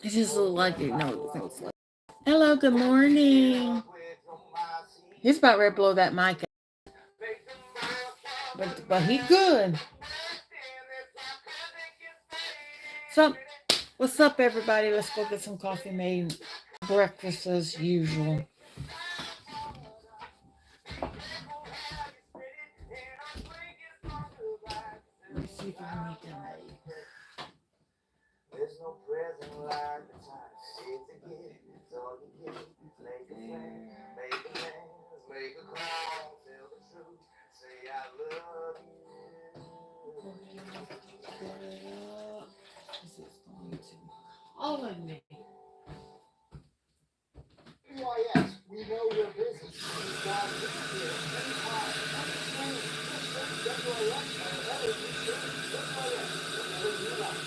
It just looked like it. No, it was like. Hello, good morning. He's about ready to blow that mic out. But he good. So, what's up, everybody? Let's go get some coffee made. Breakfast as usual. Let me see if I can make that made. There's no present like the time. It's a gift, it's all you get. Make a plan, make amends, make a call, tell the truth, say I love you. This is going to all of me. Yes, we know you're busy. We've got you here anytime, anytime. WIS, whatever you choose. WIS, whatever you like.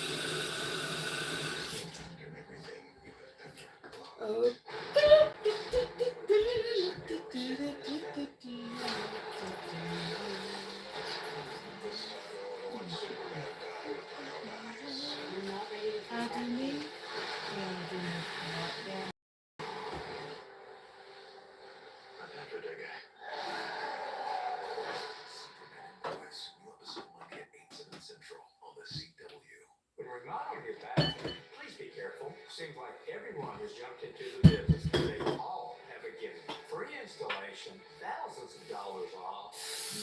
When we're not on your back, please be careful. Seems like everyone has jumped into the business and they all have a gift. Free installation, thousands of dollars off,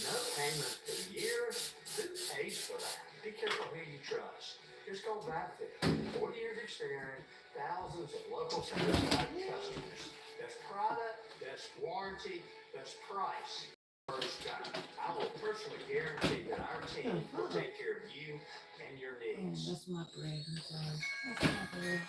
no payment for years. Who pays for that? Be careful who you trust. Just go back there. 40 years experience, thousands of local satisfied customers. Best product, best warranty, best price. First time. I will personally guarantee that our team will take care of you and your needs. That's my bread. I'm sorry. That's my bread.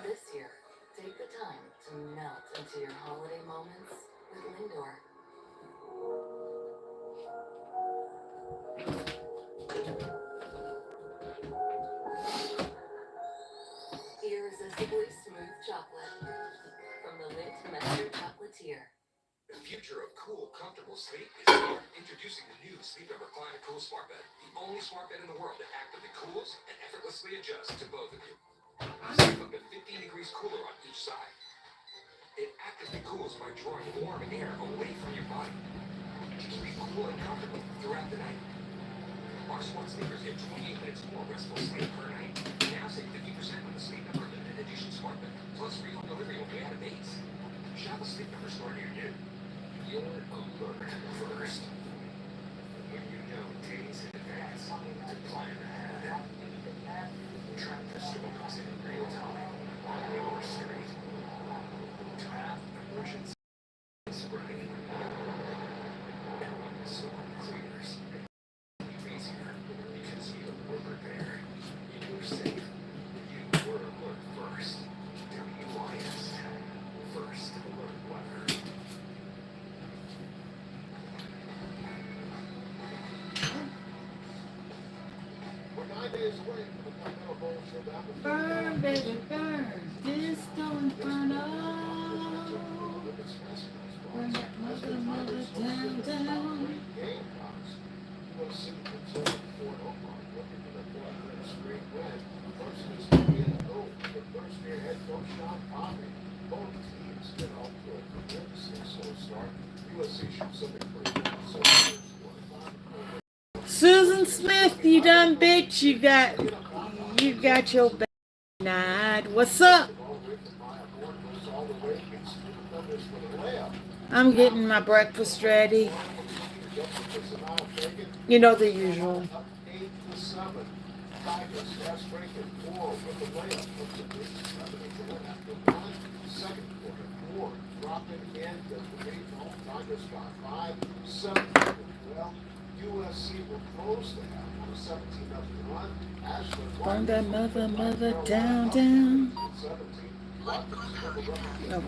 This year, take the time to melt into your holiday moments with Lindor. Irresistibly smooth chocolate from the Lindt Master Chocolatier. The future of cool, comfortable sleep is here. Introducing the new Sleep Number Climate Cool Smart Bed, the only smart bed in the world that actively cools and effortlessly adjusts to both of you. Sleep up to 15 degrees cooler on each side. It actively cools by drawing warm air away from your body to keep you cool and comfortable throughout the night. Our smart sleepers get 28 minutes more restful sleep per night. Now save 50% on the Sleep Number Limited Edition Smart Bed, plus free home delivery when you add a base. Shop a Sleep Number store near you. You're alert first. When you know days in advance to plan ahead. Track the storms in real time on your street. To have emergency spray. And when the storm clears, it's easier because you were prepared. You were safe. You were alert first. WIS. First alert weather. Burn, baby, burn. Disco Inferno. Burn that mother down, down. Susan Smith, you done bitch. You got your bad night. What's up? I'm getting my breakfast ready. You know the usual. Burn that mother down, down. Oh.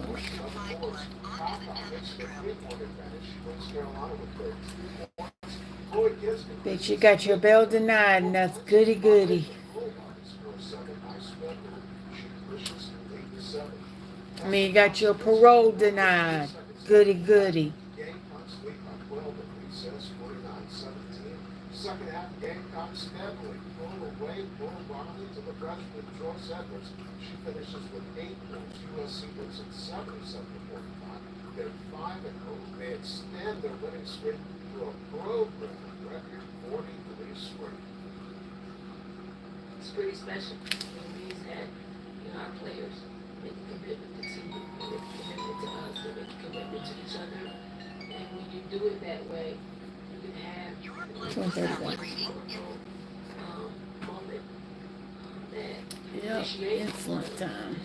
Bitch, you got your bail denied, and that's goody goody. I mean, you got your parole denied. Goody goody. 12 at recess, 49-17. Second half, Gamecock steadily pull away, pull Riley to the freshman Joyce Edwards. She finishes with 8 points. USC wins at 77-45. They're 5-0. They extend their winning streak to a program record 43 straight. It's pretty special. We've had, our players make a commitment to team, they make a commitment to us, they make a commitment to each other. And when you do it that way, you can have moment that It's lunch time.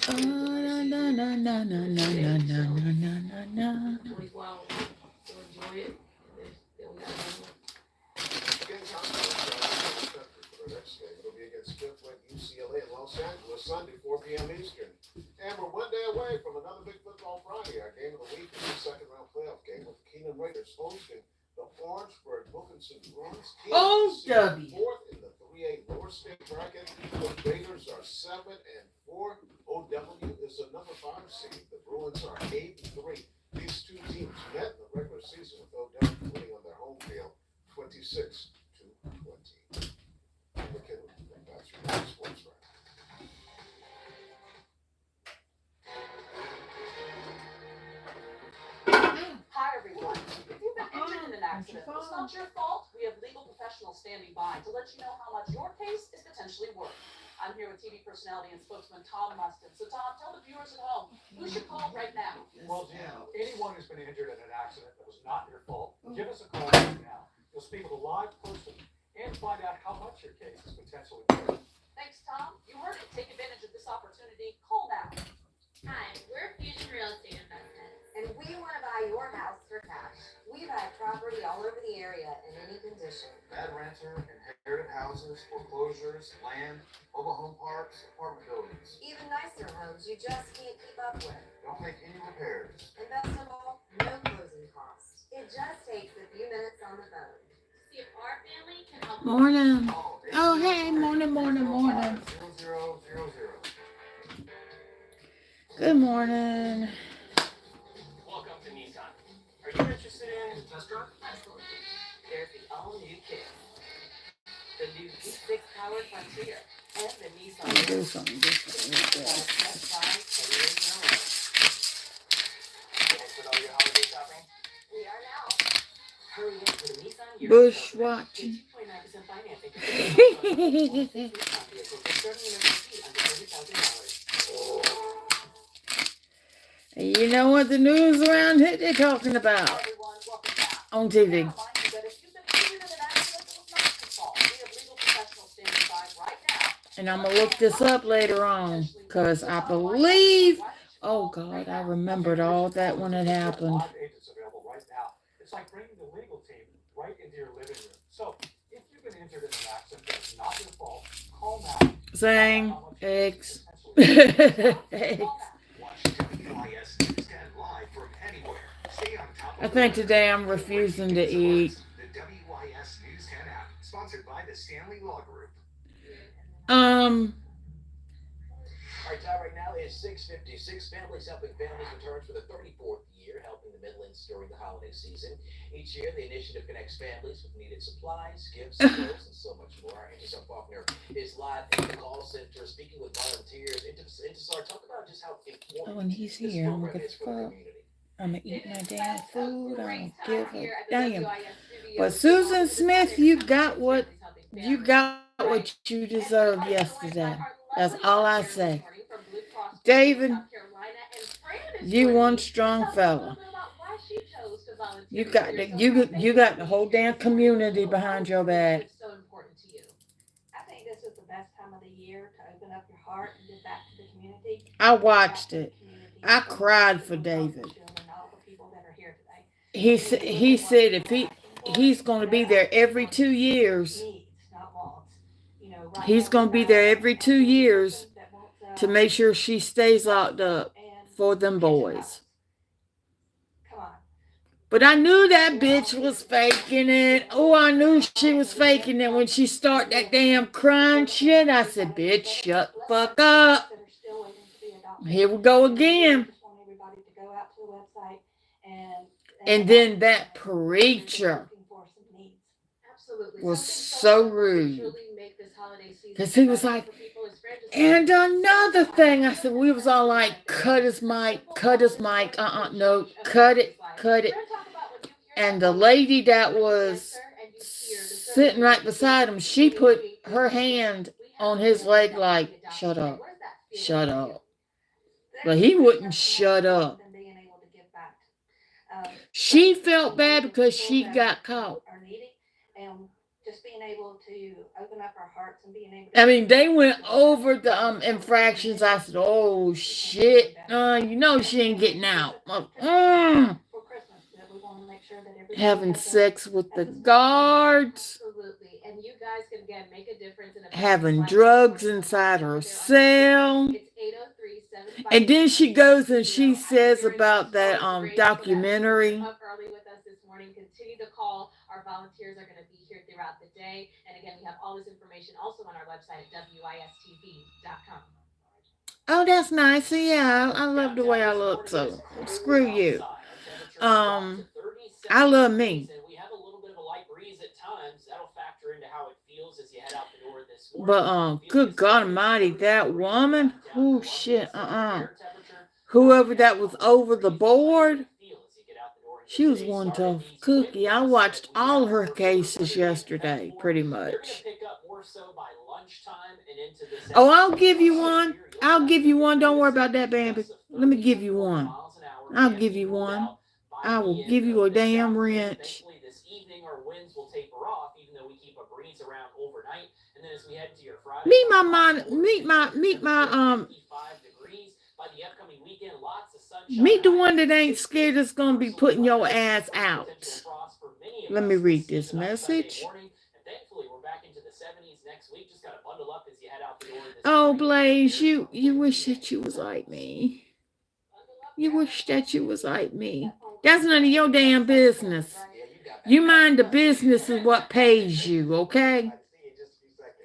Oh, na na na na na na na na na na. 24 hours to enjoy it. And then we got The next game will be against fifth-ranked UCLA in Los Angeles Sunday, 4 p.m. Eastern. And we're one day away from another Big Football Friday. Our game of the week is the second-round playoff game with Keenan Raiders hosting the Orangeburg Wilkinson Bruins. OW. Fourth in the 3A lower state bracket. The Raiders are 7-4. OW is the number 5 seed. The Bruins are 8-3. These two teams met in the regular season with OW winning on their home field 26-20. That's your sports right. Hi, everyone. If you've been injured in an accident, it's not your fault. We have legal professionals standing by to let you know how much your case is potentially worth. I'm here with TV personality and spokesman Tom Mustin. So, Tom, tell the viewers at home who should call right now. Well, Jim, anyone who's been injured in an accident that was not your fault, give us a call right now. You'll speak with a live person and find out how much your case is potentially worth. Thanks, Tom. You heard it. Take advantage of this opportunity. Call now. Hi, we're Fusion Real Estate Investments. And we want to buy your house for cash. We've had property all over the area in any condition. Bad renter, inherited houses, foreclosures, land, mobile home parks, apartment buildings. Even nicer homes you just can't keep up with. Don't make any repairs. And best of all, no closing costs. It just takes a few minutes on the phone. See if our family can help. Morning. Oh, hey, morning. 0000. Good morning. Welcome to Nissan. Are you interested in a test drive? Absolutely. There's the all-new Kick, the new V6 powered Frontier, and the Nissan. Do something different with this. Test drive 10 years in a row. Finished with all your holiday shopping? We are now. Hurry in for the Nissan Year. Bushwatching. 2.9% financing. Vehicles starting in MSRP under $30,000. You know what the news around here they're talking about Everyone, welcome back. on TV. Now, mind you that if you've been injured in an accident, it was not your fault. We have legal professionals standing by right now. And I'm going to look this up later on because I believe, oh God, I remembered all that when it happened. Live agents available right now. It's like bringing the legal team right into your living room. So, if you've been injured in an accident that's not your fault, call now. Saying eggs. Eggs. I think today I'm refusing to eat. The WYS News 10 app, sponsored by the Stanley Law Group. Our time right now is 6:56. Families Helping Families returns for the 34th year, helping the Midlands during the holiday season. Each year, the initiative connects families with needed supplies, gifts, clothes, and so much more. Intisar Faulkner is live in the call center, speaking with volunteers. Intisar, talk about just how important Oh, and he's this here. I'm program going to is for the fuck. community. I'm going to eat my damn food. I don't give a Damn. damn. But Susan Smith, you got what you deserved yesterday. That's all I say. David, you one strong fella. You got the whole damn community behind your back. I think this is the best time of the year to open up your heart and give back to the community. I watched it. I cried for David. He said if he's going to be there every 2 years. He's going to be there every 2 years to make sure she stays locked up for them boys. But I knew that bitch was faking it. Oh, I knew she was faking it when she started that damn crying shit. I said, bitch, shut the fuck up. Here we go again. out to the website And then that preacher looking for some needs. Absolutely. was Something so to rude. truly make this holiday season Because he was better like, for people as franchises. and another thing, I said, we was all like, cut his mic, no, cut it. And the lady that was sitting right beside him, she put her hand on his leg like, shut up, shut up. But he wouldn't shut up. She felt bad because she got caught. And just being able to open up our hearts and being able I mean, they went over the infractions. I said, oh, shit. You know she ain't getting out. Having sex with the guards. Absolutely. And you guys can, again, make a difference. Having drugs inside her cell. And then she goes and she says about that documentary. Up early with us this morning. Continue to call. Our volunteers are going to be here throughout the day. And again, we have all this information also on our website at wistv.com. Oh, that's nice. Yeah, I love the way I look. So screw you. I love me. But good God Almighty, that woman. Oh shit. Whoever that was over the board. She was one tough cookie. I watched all her cases yesterday, pretty much. Oh, I'll give you one. I'll give you one. Don't worry about that, baby. Let me give you one. I'll give you one. I will give you a damn wrench. Meet the one that ain't scared that's gonna be putting your ass out. Let me read this message. Oh, Blaze, you wish that you was like me. You wish that you was like me. That's none of your damn business. You mind the business is what pays you, okay?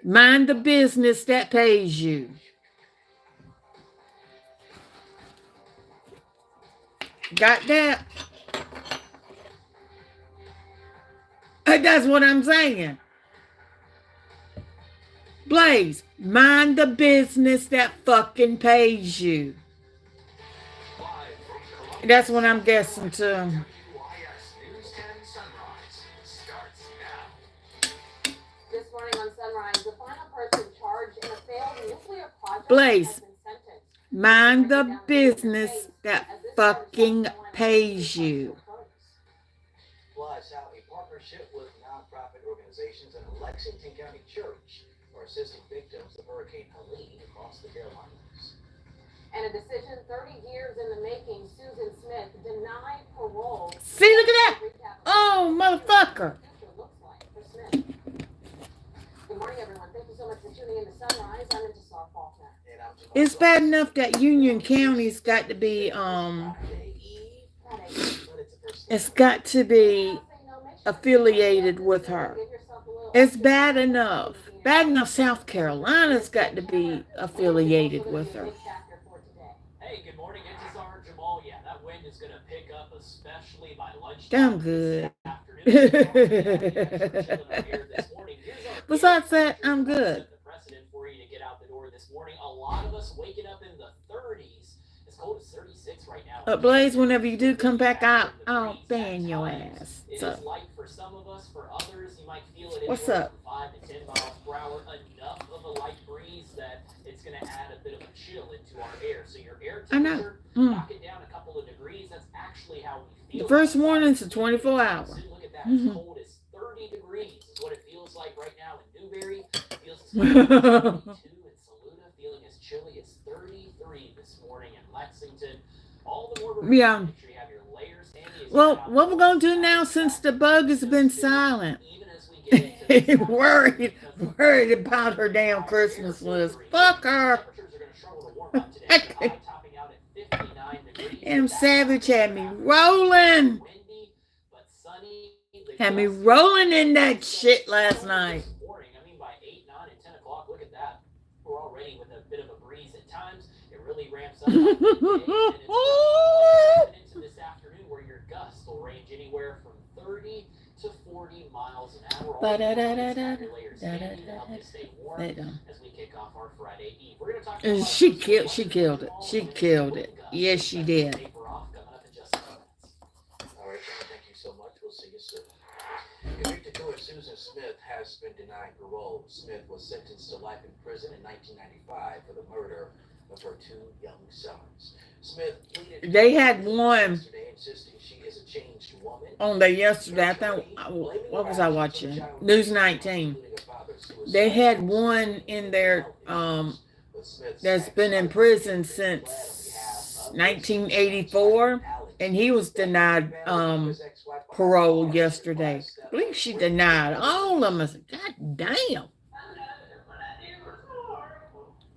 Mind the business that pays you. Got that? That's what I'm saying. Blaze, mind the business that fucking pays you. That's what I'm guessing too. This morning on Sunrise, the final person charged in a failed nuclear project Blaze, has been sentenced. mind the business that fucking pays you. Plus, how a partnership with nonprofit organizations and a Lexington County church are assisting victims of Hurricane Helene across the Carolinas. And a decision 30 years in the making, Susan Smith denied parole. See, look at that. Oh, motherfucker. Good morning, everyone. Thank you so much for tuning in to Sunrise. I'm Intisar Faulkner. It's bad enough that Union County's got to be, it's got to be affiliated with her. It's bad enough. Bad enough South Carolina's got to be affiliated with her. Hey, good morning, Intisar Jamal. Yeah, that wind is going to pick up, especially by I'm lunchtime. good. Besides that, I'm good. For you to get out the door this morning. A lot of us waking up in the 30s. As cold as 36 right now. Blaze, whenever you do come back out, I'll ban your ass. It So, is light for some of us. For others, you might feel it what's anywhere up? from 5 to 10 miles per hour. Enough of a light breeze that it's going to add a bit of a chill into our air. So your air temperature, knock it down a couple of degrees. That's actually how we feel. The first warning's a 24 hour. Look at that. As cold as 30 degrees is what it feels like right now in Newberry. It feels as cold as 32 in Saluda. Feeling as chilly as 33 this morning in Lexington. All the more Yeah. make sure you have your layers handy as Well, what we're going to do now since the bug has been silent? worried about her damn Christmas list. Fuck her. And Savage had me rolling. Had me rolling in that shit last night. I mean, by 8, 9, and 10 o'clock, look at that. We're already with a bit of a breeze at times. It really ramps up. anywhere from 30 to 40 miles an hour. They don't. As we kick off our Friday Eve. We're going to talk And she killed it. She killed it. Yes, she did. All right, John, thank you so much. We'll see you soon. Convicted killer Susan Smith has been denied parole. Smith was sentenced to life in prison in 1995 for the murder of her 2 young sons. Smith pleaded They had one yesterday, insisting she is a changed woman. on there yesterday. I think, what was I watching? News 19. They had one in there that's been in prison since 1984, and he was denied parole yesterday. I believe she denied all of them. I said, God damn.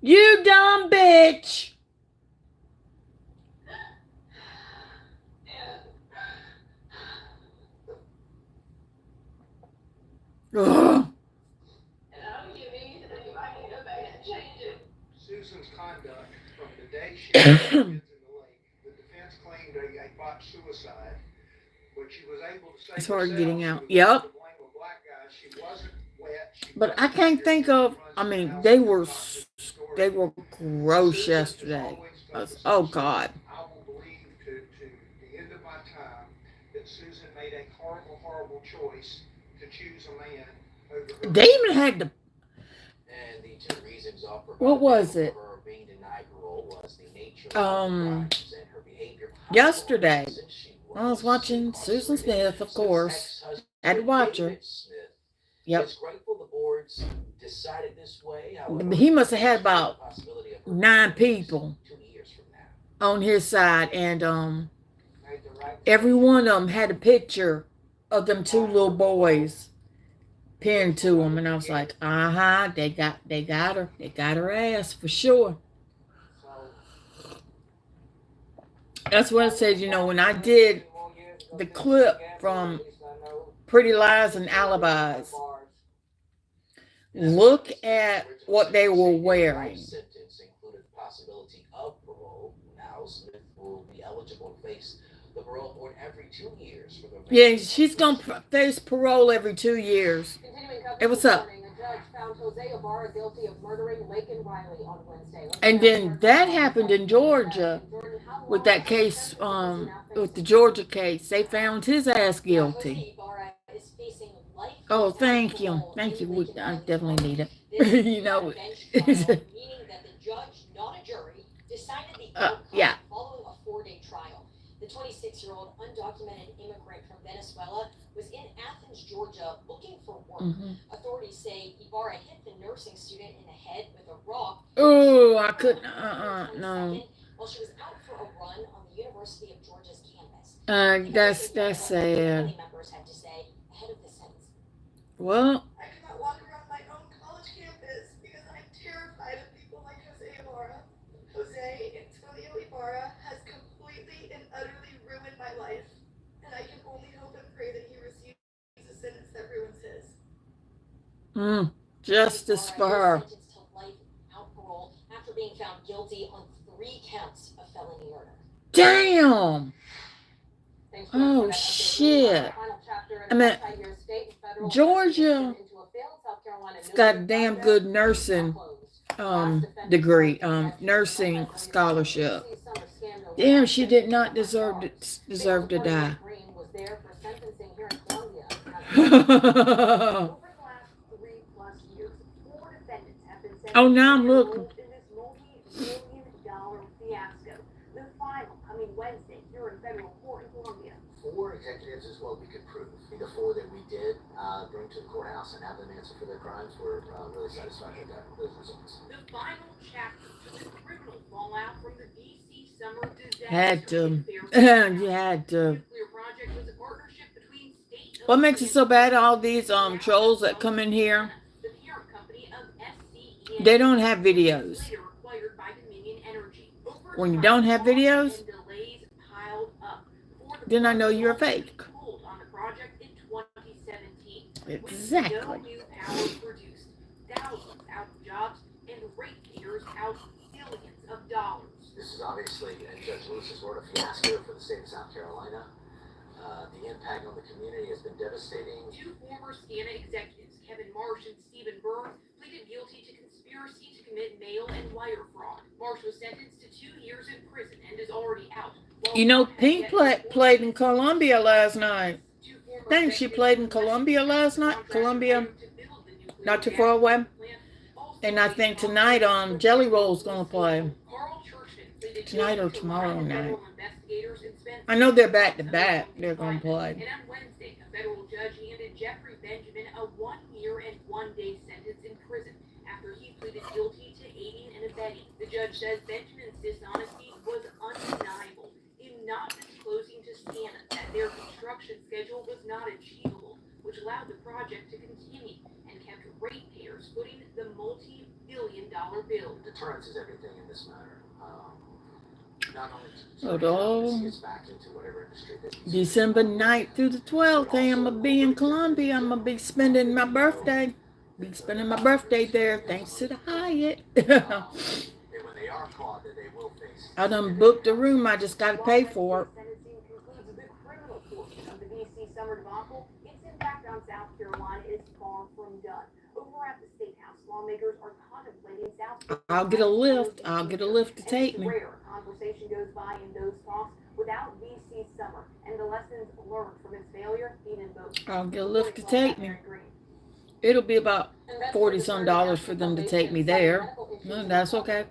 You dumb bitch. Ugh. Susan's conduct from the day she put the kids in the lake, the defense claimed a botched suicide, but she was able to say It's hard getting herself out. she was Yep. to blame a black guy. She wasn't wet. She But I wasn't can't here. think of, I mean, they were gross yesterday. Oh, God. I will believe to the end of my time that Susan made a horrible, horrible choice to choose a man over her. They even had to, And the 2 reasons offered what was it? for her being denied parole was the nature of the Um, crimes and her behavior. yesterday, Since she I was watching Susan Smith, of course. Smith's Had to watch her. David Smith Yep. is grateful the boards decided this way. However, He must have had about the possibility of her 9 people 2 years from now. on his side, and every one of them had a picture of them 2 little boys pinned to them, and I was like, they got her ass for sure. That's what I said, you know, when I did the clip from Pretty Lies and Alibis, look at what they were wearing. Sentence included the possibility of parole. Now Smith will be eligible to face the parole board every 2 years for the Yeah, she's going to face parole every 2 years. Hey, what's up? And then that happened in Georgia with that case, with the Georgia case. They found his ass guilty. Oh, thank you. Thank you. I definitely need it. You know, yeah. Following a 4-day trial, the 26-year-old undocumented immigrant from Venezuela was in Athens, Georgia, looking for work. Authorities say Ibarra hit the nursing student in the head with a rock. Oh, I couldn't. No. While she was out for a run on the University of Georgia's campus. That's sad. Family members had to say ahead of the sentence. Well, I cannot walk around my own college campus because I'm terrified of people like Jose Ibarra. Jose Antonio Ibarra has completely and utterly ruined my life, and I can only hope and pray that he receives a sentence that ruins his. Justice for her. Sentenced to life without parole after being found guilty on 3 counts of felony murder. Damn. Oh, shit. I mean, Georgia, it's got a damn good nursing degree, nursing scholarship. Damn, she did not deserve to die. Oh, now I'm looking. Four executives is what we could prove. The 4 that we did bring to the courthouse and have them answer for their crimes, we're really satisfied with those results. The final chapter to the criminal fallout from the DC summer disaster. Had to. You had to. Nuclear project was a partnership between state. What makes it so bad? All these trolls that come in here, The parent company of SCE. they don't have videos. Later acquired by Dominion Energy. Over When you time, don't have videos, and delays piled up. Before the then I know you're a project fake. was pulled on the project in 2017. With no Exactly. new power produced, thousands out of jobs, and ratepayers out billions of dollars. This is obviously, in Judge Lewis's word, a fiasco for the state of South Carolina. The impact on the community has been devastating. Two former SCANA executives, Kevin Marsh and Stephen Burns, pleaded guilty to conspiracy to commit mail and wire fraud. Marsh was sentenced to 2 years in prison and is already out. You know, Pink played in Columbia last night. I think she played in Columbia last night. Columbia, not too far away. And I think tonight Jelly Roll's going to play. Tonight or tomorrow night. I know they're back to back. They're going to play. And on Wednesday, a federal judge handed Jeffrey Benjamin a 1 year and 1 day sentence in prison after he pleaded guilty to aiding and abetting. The judge says Benjamin's dishonesty was undeniable in not disclosing to SCANA that their construction schedule was not achievable, which allowed the project to continue and kept ratepayers footing the multi-billion-dollar bill. Deterrence is everything in this matter. Not only Although, back into whatever industry that December 9th through the 12th, I'm going to be in Columbia. I'm going to be spending my birthday. Be spending my birthday there, thanks to the Hyatt. when they are caught, that they will face. I done booked a room. I just got to pay for it. Sentencing concludes the criminal portion of the DC summer debacle. Its impact on South Carolina is far from done. Over at the State House, lawmakers are contemplating South I'll get a lift. I'll get a lift to take me. Rare conversation goes by in those talks without DC's summer and the lessons learned from its failure being invoked. I'll get a lift to take me. It'll be about $40-some for them to take me there. No, that's okay.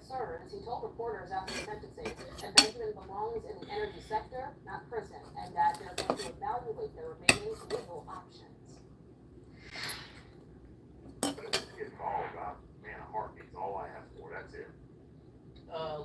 He told reporters after the sentencing that Benjamin belongs in the energy sector, not prison, and that they're going to evaluate their remaining legal options. Getting all about, man, a heartbeat's all I have for, that's it.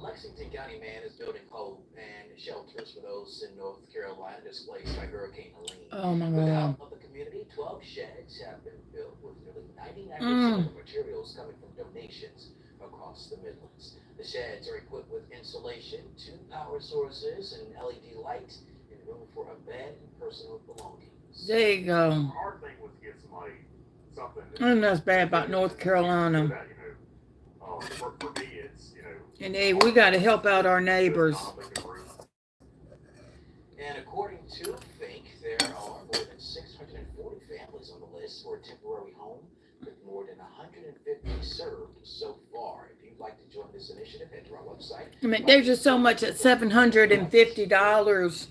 Lexington County man is building hope and shelters for those in North Carolina displaced by Hurricane Helene. Oh my With the God. help of the community, 12 sheds have been built with nearly 99% of the materials coming from donations across the Midlands. The sheds are equipped with insulation, 2 power sources, and LED lights, and room for a bed and personal belongings. There you go. The hard thing was to get somebody something. And that's bad about North Carolina. That, for me, it's, And hey, we got to help out our neighbors. And according to Fink, there are more than 640 families on the list for a temporary home, with more than 150 served so far. If you'd like to join this initiative, head to our website. I mean, there's just so much that $750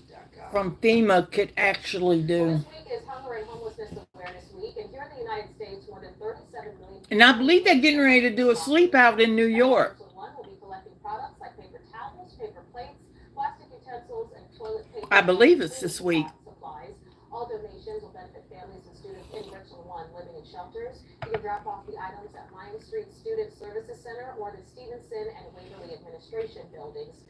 from FEMA could actually do. This week is Hunger and Homelessness Awareness Week, and here in the United States, more than 37 million. And I believe they're getting ready to do a sleep out in New York. One will be collecting products like paper towels, paper plates, plastic utensils, and toilet paper. I believe it's this week. Supplies. All donations will benefit families and students in Richland 1 living in shelters. You can drop off the items at Lion Street Student Services Center or the Stevenson and Waverly Administration buildings.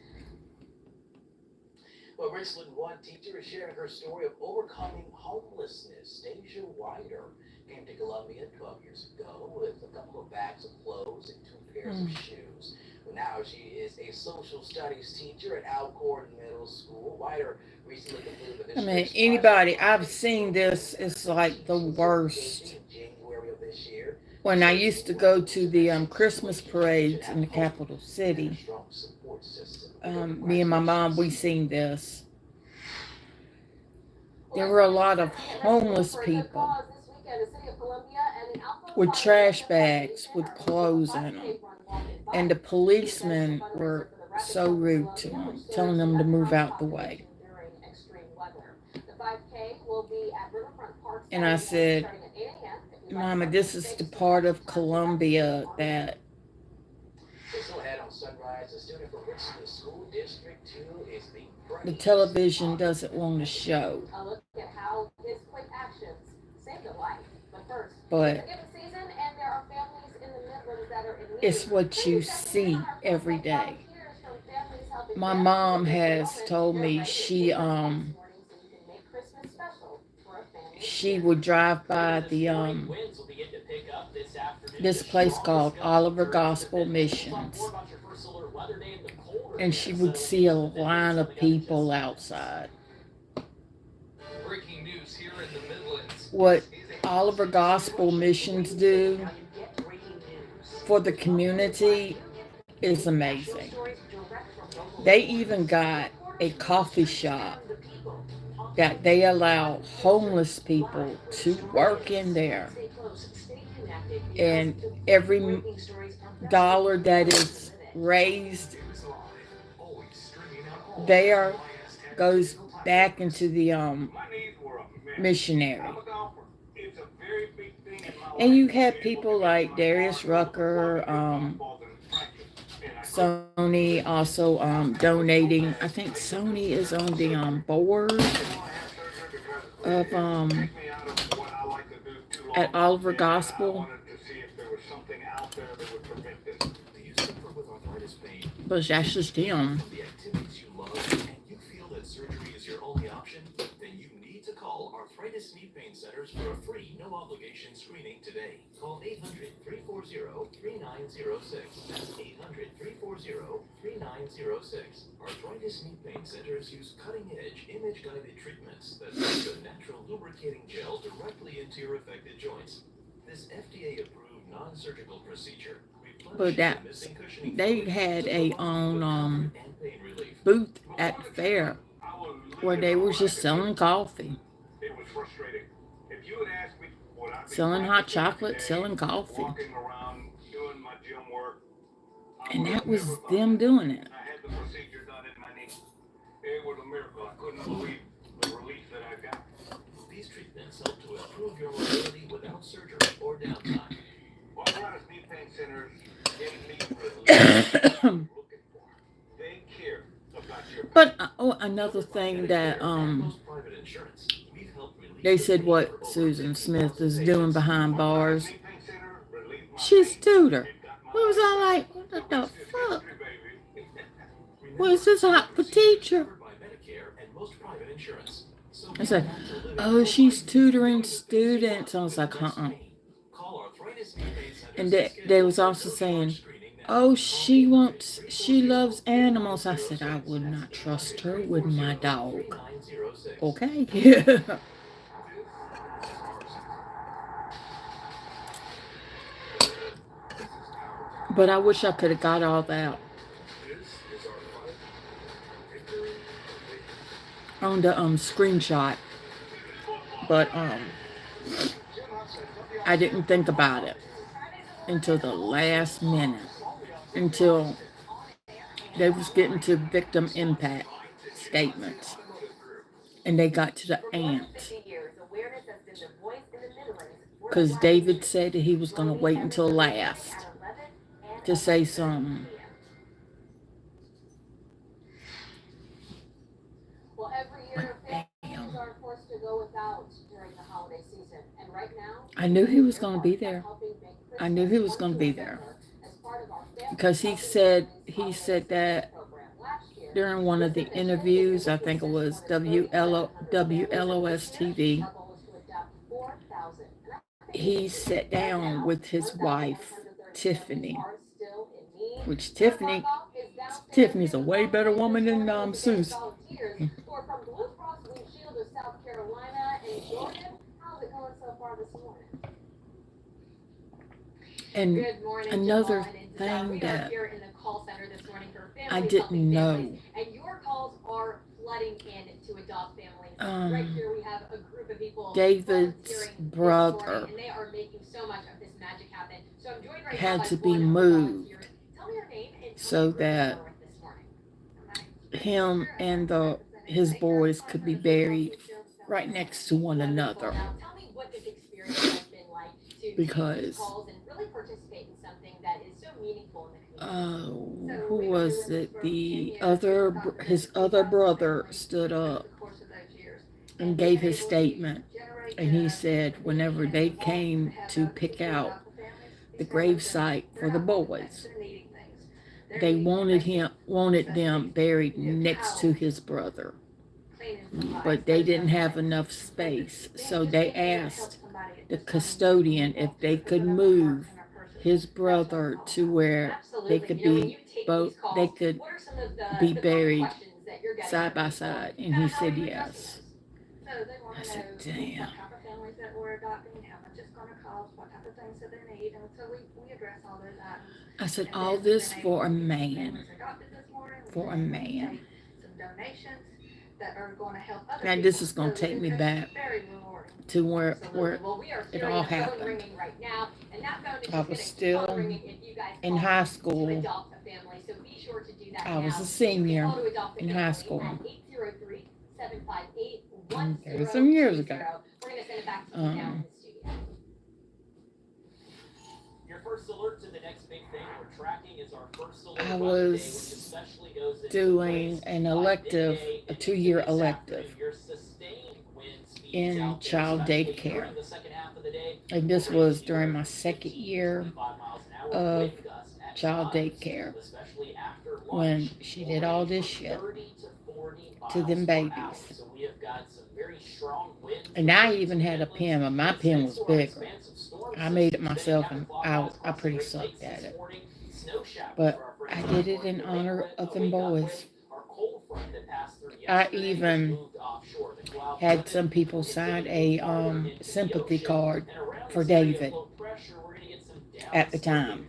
Well, Richland 1 teacher is sharing her story of overcoming homelessness. Deja Wider came to Columbia 12 years ago with a couple of bags of clothes and 2 pairs of shoes. Well, now she is a social studies teacher at Alcorn Middle School. Wider recently completed the Anybody, I've seen this, it's like the worst. January of this year. When I used to go to the Christmas parades in the capital city, me and my mom, we seen this. There were a lot of homeless people with trash bags with clothes in them. And the policemen were so rude to them, telling them to move out the way. And I said, Mama, this is the part of Columbia that the television doesn't want to show. But it's what you see every day. My mom has told me she would drive by the this place called Oliver Gospel Missions, and she would see a line of people outside. Breaking news here in the Midlands. What Oliver Gospel Missions do for the community is amazing. They even got a coffee shop that they allow homeless people to work in there. And every dollar that is raised there goes back into the missionary. And you have people like Darius Rucker, Sony also donating. I think Sony is on the board of at Oliver Gospel. But that's just him. The activities you love and you feel that surgery is your only option, then you need to call Arthritis Knee Pain Centers for a free, no obligation screening today. Call 800-340-3906. That's 800-340-3906. Arthritis Knee Pain Centers use cutting-edge, image-guided treatments that push a natural lubricating gel directly into your affected joints. This FDA-approved non-surgical procedure, But that they had a own booth at the fair where they were just selling coffee, selling hot chocolate, selling coffee, and that was them doing it. These treatments help to improve your mobility without surgery or downtime. Arthritis Knee Pain Centers give me relief. They care about your But another thing that they said what Susan Smith is doing behind bars. She's tutor. We was all like, what the fuck? Where's this hot for teacher? I said, oh, she's tutoring students. I was like, And they was also saying, oh, she loves animals. I said, I would not trust her with my dog. Okay. But I wish I could have got all that on the screenshot. But I didn't think about it until the last minute, until they was getting to victim impact statements, and they got to the aunt, because David said that he was going to wait until last to say something. Well, every year families are forced to go without during the holiday season, and right now I knew he was going to be there. I knew he was going to be there because he said that during one of the interviews. I think it was WLOS TV. He sat down with his wife, Tiffany, which Tiffany's a way better woman than Seuss. And another thing that I didn't know. And your calls are flooding in to adopt families. Right here we have a group of people. David's brother and they are making so much of this magic happen. So I'm joined right had now to by be one moved Tell me your name and so that him and his boys could be buried right next to one another. Now, tell me what this experience has been like to Because take calls and really participate in something that is so meaningful in the community. who was it? His other brother stood up and gave his statement, and he said whenever they came to pick out the gravesite for the boys, they wanted them buried next to his brother, but they didn't have enough space, so they asked the custodian if they could move his brother to where they could be buried side by side, and he said yes. I said, damn. What type of families that we're adopting, how much it's going to cost, what type of things that they need, and so we address all those items. I said, all this for a man. For a man. donations that are going to help other Now people. this is going to So take me it's back very rewarding. to where Well, we are it hearing all a phone happened. ringing right now, and that phone is I just was going to keep still on ringing if you guys in call high to school. adopt a family. So be sure to do that I was now. a senior Call to adopt a in family high school. at 803-758-1020. It was some years ago. We're going to send it back to you now in the studio. Your first alert to the next big thing we're tracking is our first alert I weather day, which was especially goes into doing place an by elective, midday a and 2-year into this elective afternoon. Your sustained wind speeds in out there, child especially daycare. during the second half of the day. And this Will was range during anywhere my from second 15 to year 25 miles an hour, of wind gusts at child times, daycare especially after lunch, when she did all this from shit 30 to 40 to them miles per hour. babies. So we have got some very strong winds. And I even had a pen, but my pen was bigger. I made it myself, and I pretty sucked at it. But I did it in honor of them boys. I even had some people sign a sympathy card for David at the time.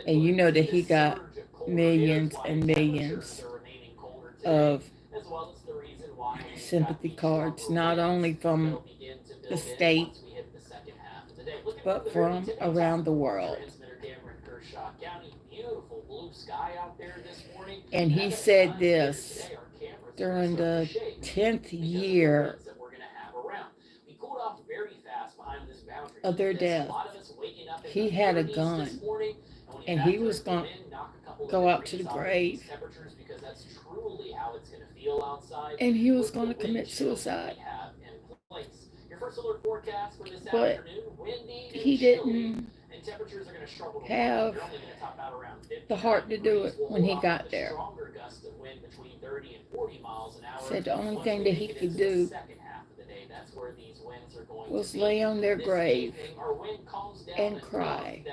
And you know that he got millions and millions of sympathy cards, not only from the state, but from around the world. And he said this during the 10th year of their death. He had a gun, and he was going to go out to the grave, and he was going to commit suicide. But he didn't have the heart to do it when he got there. Said the only thing that he could do was lay on their grave and cry.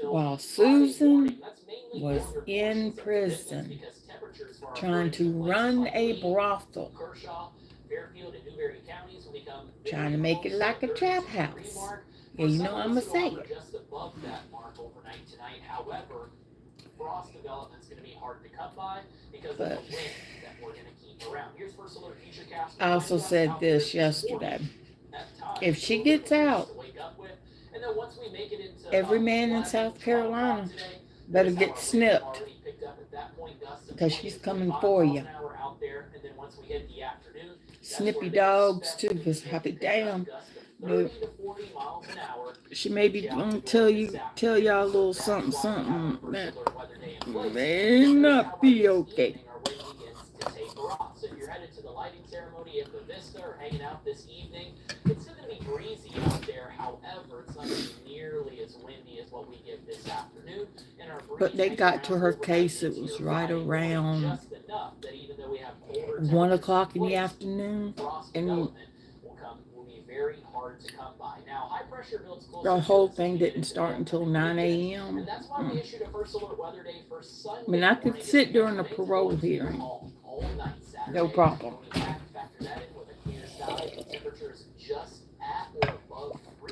While Susan was in prison trying to run a brothel, trying to make it like a trap house. Yeah, you know I'm going to say it. Frost development's going to be hard to come by because of the wind that we're going to keep around. Here's first alert futurecast. I also said this yesterday. If she gets out, every man in South Carolina better get snipped, because she's coming for you. Snippy dogs too, because I'll be damned. No. She may be gonna tell y'all a little something that may not be okay. So if you're headed to the lighting ceremony at the Vista or hanging out this evening, it's going to be breezy out there. However, it's not going to be nearly as windy as what we get this afternoon. But they got to her case, it was right around 1 o'clock in the afternoon, and the whole thing didn't start until 9 a.m. I mean, I could sit during the parole hearing. No problem.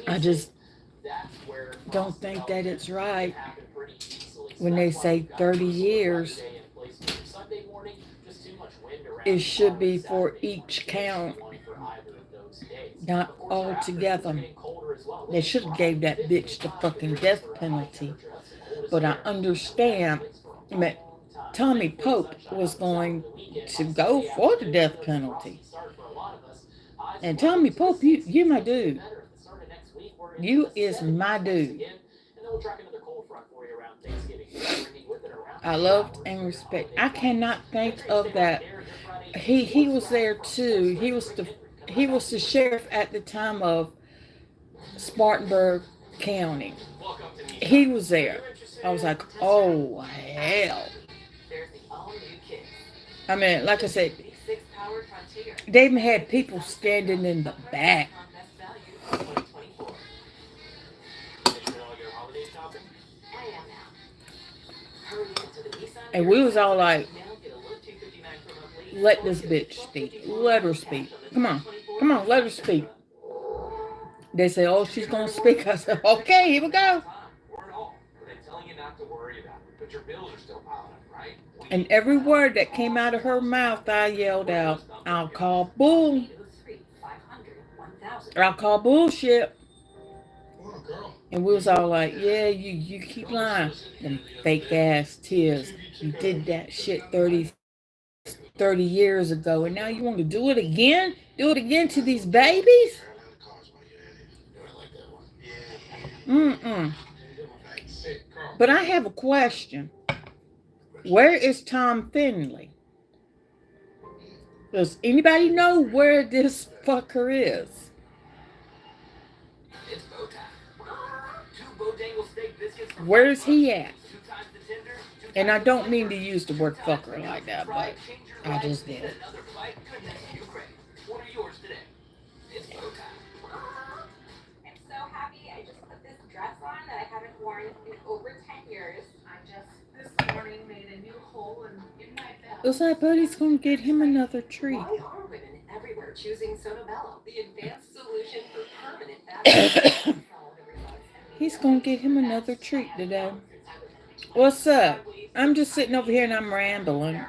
I just don't think that it's right when they say 30 years. It should be for each count, not all together. They should have gave that bitch the fucking death penalty. But I understand that Tommy Pope was going to go for the death penalty. And Tommy Pope, you're my dude. You is my dude. I loved and respect. I cannot think of that. He was there too. He was the sheriff at the time of Spartanburg County. He was there. I was like, oh hell. I mean, like I said, they even had people standing in the back. And we was all like, let this bitch speak. Let her speak. Come on. Come on, let her speak. They say, oh, she's going to speak. I said, okay, here we go. But your bills are still piling up, right? And every word that came out of her mouth, I yelled out, I'll call bull. 803-500-1000. Or I'll call bullshit. Well, girl. And we was all like, yeah, you keep lying. Them fake ass tears. You did that shit 30 years ago. And now you want to do it again? Do it again to these babies? Mm-mm. But I have a question. Where is Tom Finley? Does anybody know where this fucker is? It's bow time. 2 Bojangles steak biscuits for Where's $5. he at? 2 times the tender, 2 And times I the don't flavor, mean to use the 2 word times fucker the like that, fried, but change your I life, just need did. another bite, goodness you crave. Order yours today. It's bow time. I'm so happy I just put this dress on that I haven't worn in over 10 years. I just this morning made a new hole in my belt. Looks like Buddy's gonna get him another treat. Why are women everywhere choosing Sonobello, the advanced solution for permanent back? He's gonna get him another treat today. What's up? I'm just sitting over here and I'm rambling. I'm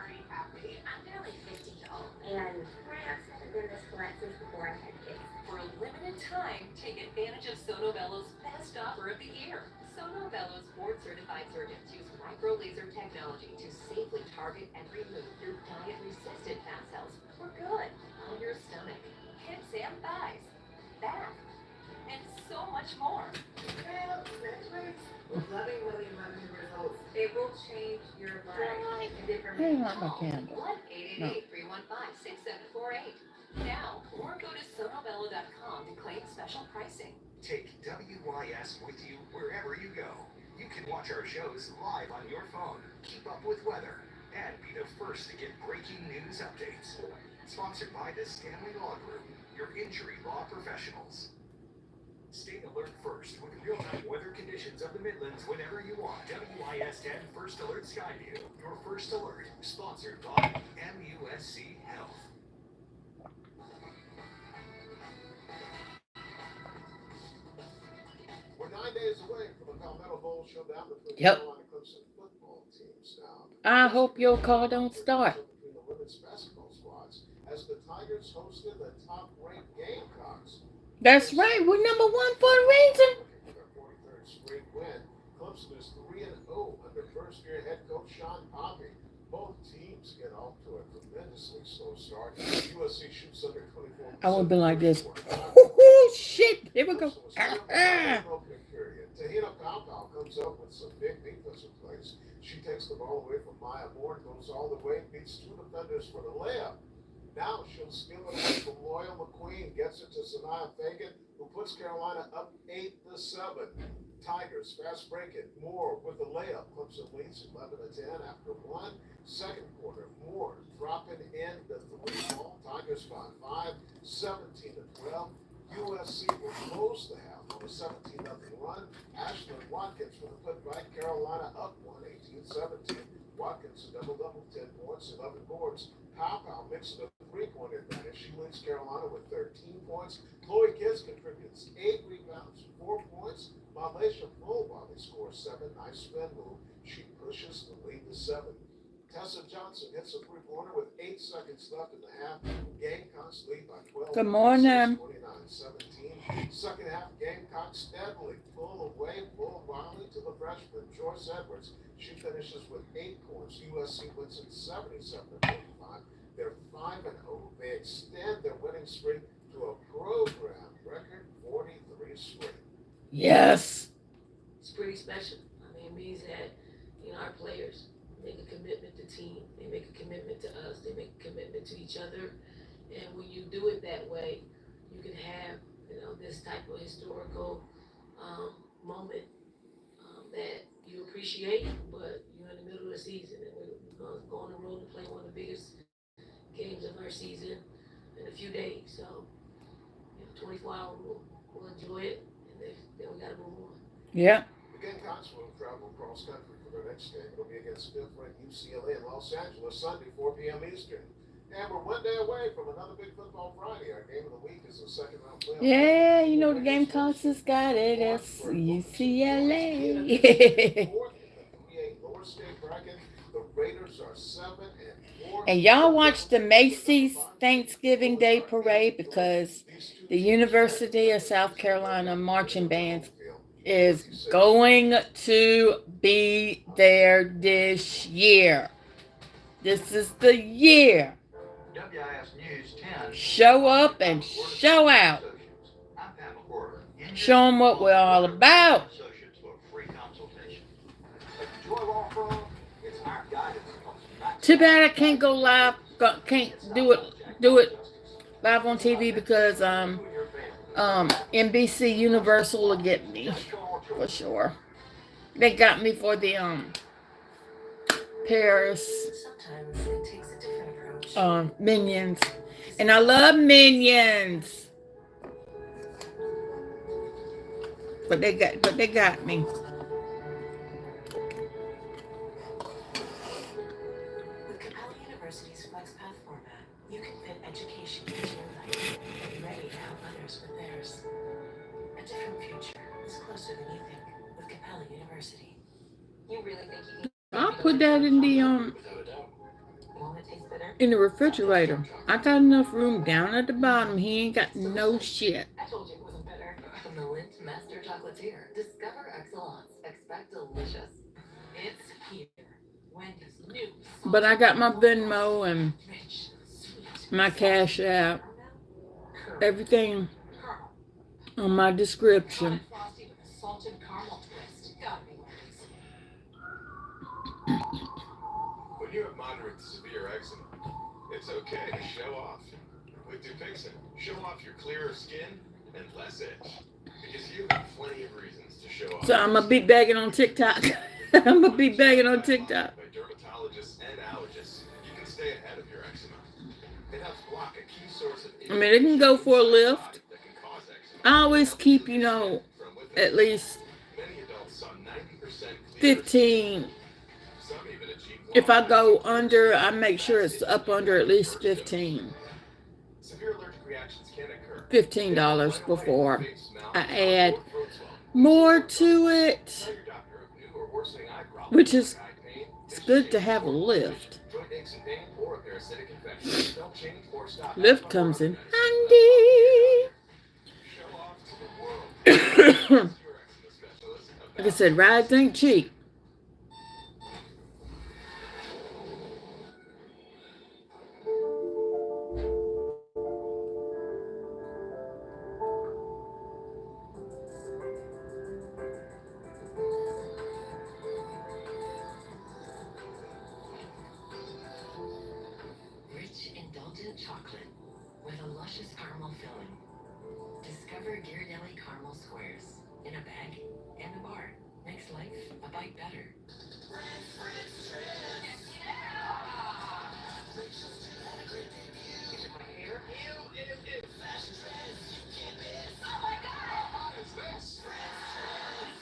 nearly 50 y'all, and my ex hasn't been this correct since before I had kids. For a limited time, take advantage of Sonobello's best offer of the year. Sonobello's board-certified surgeons use micro laser technology to safely target and remove your diet-resistant fat cells for good on your stomach, hips and thighs, back, and so much more. Loving results. It will change your life in different I ways. want my candle. 1-888-315-6748. Now, or go to sonobello.com to claim special pricing. Take WYS with you wherever you go. You can watch our shows live on your phone, keep up with weather, and be the first to get breaking news updates. Sponsored by the Stanley Law Group, your injury law professionals. Stay alert first with real-time weather conditions of the Midlands whenever you want. WIS 10 First Alert Skyview, your first alert, sponsored by MUSC Health. We're 9 days away from the Palmetto Bowl showdown between Yep. Carolina Clemson football teams now. I hope your call don't start. Between the women's basketball squads as the Tigers hosted the top-ranked Gamecocks. That's right. We're number one for a reason. Looking for their 43rd straight win. Clemson is 3-0 under first-year head coach Sean Poppy. Both teams get off to a tremendously slow start. USC shoots under 24%. I would be like this. Oh, shit. Here we go. Tahina Paopao comes up with some big defensive plays. She takes the ball away from Maya Moore, goes all the way, beats 2 defenders for the layup. Now she'll steal it away from Loyal McQueen, gets it to Sanaya Fagan, who puts Carolina up 8-7. Tigers fast break it. Moore with the layup. Clemson leads 11-10 after 1. Second quarter, Moore dropping in the 3 ball. Tigers by 5, 17-12. USC will close the half on a 17-0 run. Ashlyn Watkins for the putback. Carolina up 1, 18-17. Watkins a double-double, 10 points, 11 boards. Paopao mixing a 3-point advantage. She leads Carolina with 13 points. Chloe Kids contributes 8 rebounds, 4 points. Malaysia Fulbody scores 7. Nice spin move. She pushes the lead to 7. Tessa Johnson hits a 3-pointer with 8 seconds left in the half. Gamecocks lead by 12. Good morning. 29-17. Second half, Gamecocks steadily pull away, pull Wiley to the freshman Joyce Edwards. She finishes with 8 points. USC wins it 77-45. They're 5-0. They extend their winning streak to a program record 43 straight. Yes. It's pretty special. I mean, it means that, our players make a commitment to team. They make a commitment to us. They make a commitment to each other. And when you do it that way, you can have, this type of historical moment that you appreciate, but you're in the middle of the season and we're going to go on the road and play one of the biggest games of our season in a few days. So, 24-hour rule. We'll enjoy it, and then we got to move on. Yeah. The Gamecocks will travel cross country for their next game. It'll be against fifth-ranked UCLA in Los Angeles Sunday, 4 p.m. Eastern. And we're 1 day away from another Big Football Friday. Our game of the week is the second round playoff. Yeah, the Gamecocks has got it. It's UCLA. Fourth in the 3A lower first day bracket, the Raiders are 7-4. And y'all watch the Macy's Thanksgiving Day Parade because the University of South Carolina marching band is going to be there this year. This is the year. WIS News 10. Show up and show out. I'm Pat McWhorter. Show them what we're all about. Associates for a free consultation. Joy Law Firm, it's our guidance. Too bad I can't go live. Can't do it live on TV because NBC Universal will get me for sure. They got me for the Paris Sometimes it takes a different approach. Minions, and I love Minions, but they got me. With Capella University's FlexPath format, you can fit education into your life and be ready to help others with theirs. A different future is closer than you think with Capella University. You really think you can? I'll put that in the Without a doubt. Won't it taste bitter? in the refrigerator. I got enough room down at the bottom. He ain't got no shit. I told you it wasn't better. From the Lindt Master Chocolatier, discover excellence. Expect delicious. It's here. Wendy's new. But I got my Venmo and Rich, sweet. my Cash App, Caramel. everything on my description. Frosty with a salted caramel twist. Gotta be Wendy's. When you have moderate to severe eczema, it's okay to show off. With Dupixent, show off your clearer skin and less itch. Because you have plenty of reasons to show off. So I'm gonna be begging on TikTok. I'm gonna be begging on TikTok. By dermatologists and allergists, you can stay ahead of your eczema. It helps block a key source of I mean, it can go for a lift. that can cause eczema. I always keep, at least Many adults saw 90% clearer 15. skin. Some even achieve If I go under, I make sure it's up under at least 15. Severe allergic reactions can occur. $15 before I add more to it, which is it's good to have a lift. Lift comes in handy. Like I said, rides ain't cheap. Rich, indulgent chocolate with a luscious caramel filling. Discover Ghirardelli caramel squares in a bag and a bar. Makes life a bite better.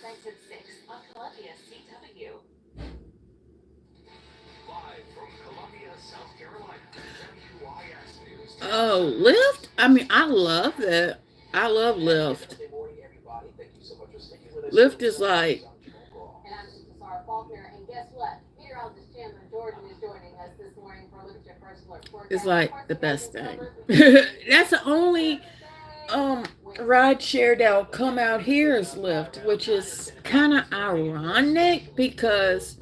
Thanks at 6 on Columbia CW. Live from Columbia, South Carolina, WIS News. Oh, Lyft? I mean, I love that. I love Lyft. Lyft is like, And I'm Sarah Faulkner, and guess what? Meteorologist Chandler Jordan is joining us this morning for a look at your first alert forecast. it's like the best thing. That's the only ride share that'll come out here is Lyft, which is kind of ironic because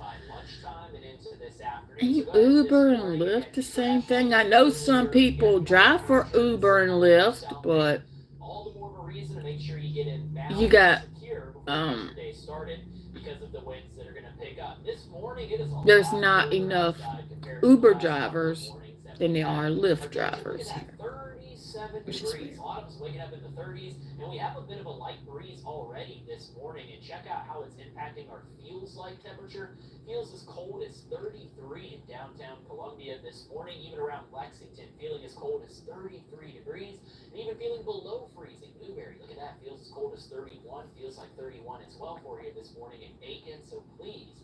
ain't Uber and Lyft the same thing? I know some people drive for Uber and Lyft, but All the more of a reason to make sure you get in balance you got, and secure before your day started because of the winds that are going to pick up. This morning it is a there's lot not cooler enough outside compared to Uber the last couple drivers mornings that than we've there had. are Lyft Our drivers temperatures here. at 37 Which is degrees. weird. A lot of us waking up in the 30s, and we have a bit of a light breeze already this morning. And check out how it's impacting our feels like temperature. Feels as cold as 33 in downtown Columbia this morning, even around Lexington, feeling as cold as 33 degrees, and even feeling below freezing. Newberry, look at that, feels as cold as 31, feels like 31 as well for you this morning in Aiken. So please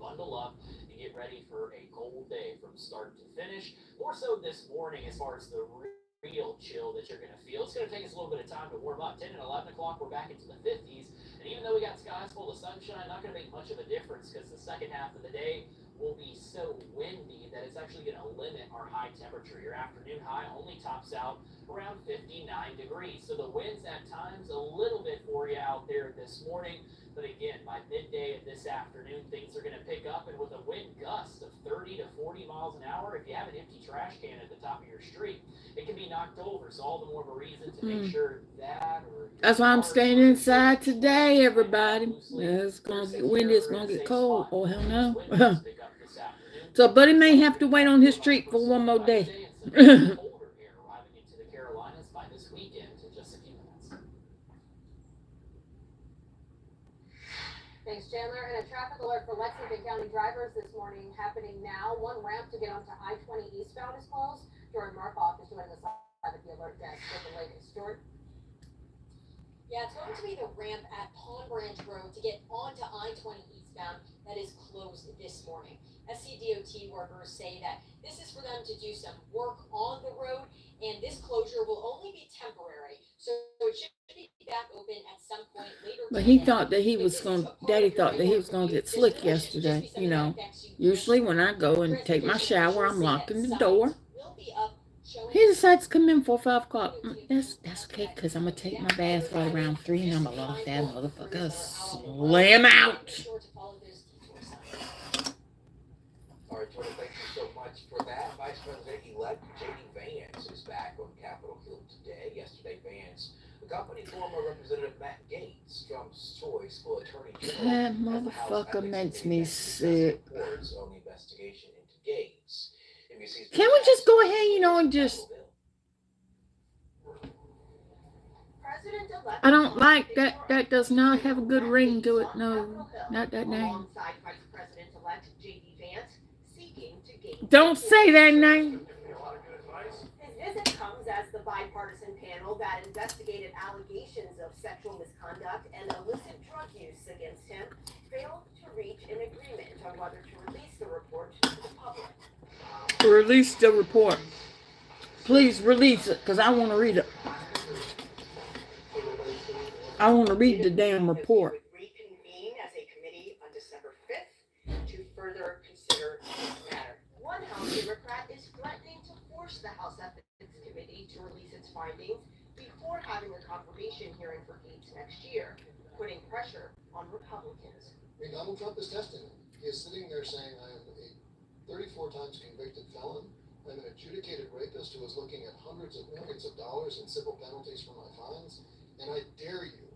bundle up and get ready for a cold day from start to finish. More so this morning as far as the real chill that you're going to feel. It's going to take us a little bit of time to warm up. 10 and 11 o'clock, we're back into the 50s. And even though we got skies full of sunshine, not going to make much of a difference because the second half of the day will be so windy that it's actually going to limit our high temperature. Your afternoon high only tops out around 59 degrees. So the winds at times a little bit for you out there this morning. But again, by midday of this afternoon, things are going to pick up. And with a wind gust of 30 to 40 miles an hour, if you have an empty trash can at the top of your street, it can be knocked over. So all the more of a reason to make sure that or That's why I'm staying inside today, everybody. It's gonna get windy, it's gonna get cold. Oh hell no. So Buddy may have to wait on his treat for one more day. colder air arriving into the Carolinas by this weekend in just a few minutes. Thanks, Chandler. And a traffic alert for Lexington County drivers this morning happening now. One ramp to get onto I-20 eastbound is closed. Jordan Markoff is doing the side of the alert desk with the latest. Jordan? Yeah, it's going to be the ramp at Palm Branch Road to get onto I-20 eastbound that is closed this morning. SCDOT workers say that this is for them to do some work on the road, and this closure will only be temporary. So it should be back open at some point later. But he thought that he was going, Daddy thought that he was going to get slick yesterday. You know, usually when I go and take my shower, I'm locking the door. He decides to come in 4 or 5 o'clock. That's okay, because I'm going to take my bath right around 3 and I'm going to lock that motherfucker, slam out. All right, Jordan, thank you so much for that. Vice President-elect J.D. Vance is back on Capitol Hill today. Yesterday, Vance accompanied former Representative Matt Gaetz, Trump's choice for Attorney General. That motherfucker makes me sick. On the investigation into Gaetz. Can we just go ahead, you know, and just... I don't like that. That does not have a good ring to it. No, not that name. Don't say that name. His visit comes as the bipartisan panel that investigated allegations of sexual misconduct and illicit drug use against him failed to reach an agreement on whether to release the report to the public. Release the report. Please release it, because I want to read it. I want to read the damn report. Reconvene as a committee on December 5th to further consider this matter. One House Democrat is threatening to force the House Ethics Committee to release its findings before having a confirmation hearing for Gaetz next year, putting pressure on Republicans. Donald Trump is testing him. He is sitting there saying, I am a 34 times convicted felon. I'm an adjudicated rapist who is looking at hundreds of millions of dollars in civil penalties for my fines. And I dare you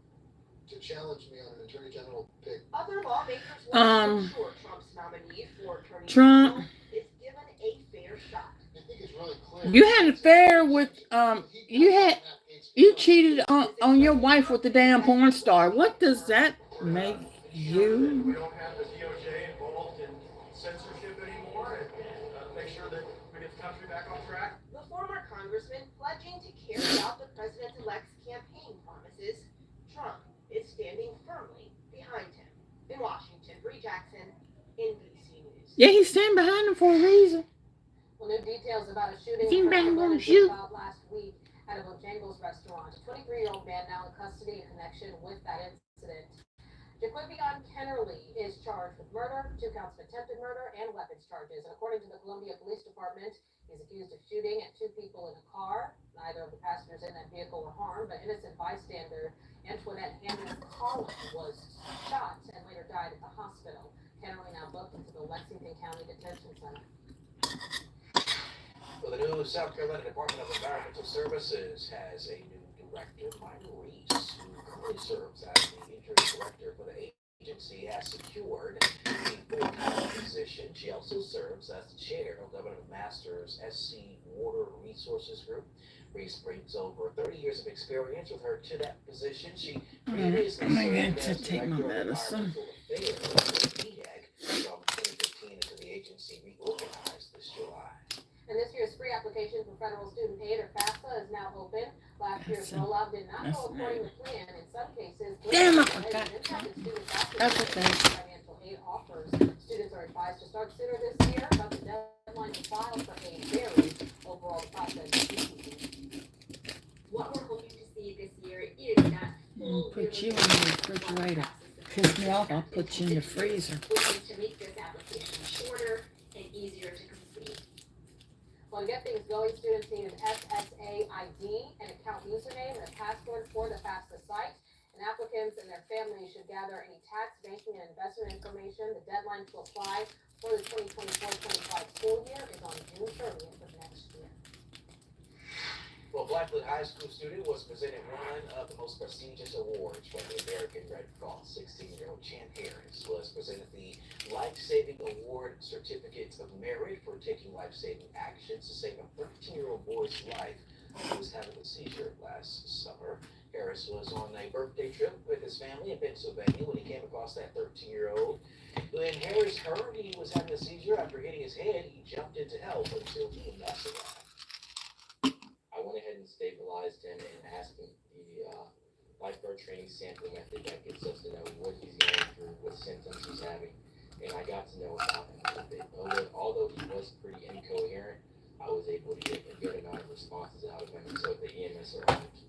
to challenge me on an attorney general pick. Other lawmakers want to ensure Trump's nominee for attorney Trump general is given a fair shot. I think it's really clear. You had an affair with you cheated on your wife with the damn porn star. What does that make you? We don't have the DOJ involved in censorship anymore, and make sure that we get the country back on track. The former congressman pledging to carry out the president-elect's campaign promises, Trump is standing firmly behind him. In Washington, Bree Jackson, NBC News. Yeah, he's standing behind him for a reason. Well, new details about a shooting about last week at a Bojangles restaurant. A 23-year-old man now in custody in connection with that incident. Jaquivion Kennerly is charged with murder, 2 counts of attempted murder, and weapons charges. And according to the Columbia Police Department, he's accused of shooting at 2 people in a car. Neither of the passengers in that vehicle were harmed, but innocent bystander Antoinette Hammond Collins was shot and later died at the hospital. Kennerly now booked into the Lexington County Detention Center. Well, the new South Carolina Department of Environmental Services has a new director, Myra Reese, who currently serves as the interim director for the agency, has secured a full-time position. She also serves as the chair of Governor Masters' SC Water Resources Group. Reese brings over 30 years of experience with her to that position. She previously served as director of environmental affairs for EDEC from 2015 until the agency reorganized this July. And this year's free application for federal student aid, or FAFSA, is now open. Last year's rollout did not go according to plan. In some cases, damn, I forgot. That's okay. Financial aid offers. Students are advised to start sooner this year, but the deadline to file for aid varies. Overall, the process is easy. What we're hoping to see this year is that full put you in the refrigerator. Piss me off, I'll put you in the freezer. Looking to make this application shorter and easier to complete. Well, to get things going, students need an SSA ID, an account username, and a password for the FAFSA site. And applicants and their families should gather any tax, banking, and investment information. The deadline to apply for the 2024-25 school year is on June 30th of next year. Well, Blackwood High School student was presented one of the most prestigious awards from the American Red Cross. 16-year-old Chan Harris was presented the Life-Saving Award Certificate of Merit for taking life-saving actions to save a 13-year-old boy's life who was having a seizure last summer. Harris was on a birthday trip with his family in Pennsylvania when he came across that 13-year-old. When Harris heard he was having a seizure after hitting his head, he jumped in to help until EMS arrived. I went ahead and stabilized him and asked him the lifeguard training sample method that gets us to know what he's going through, what symptoms he's having. And I got to know about him a little bit. Although he was pretty incoherent, I was able to get a good amount of responses out of him until the EMS arrived.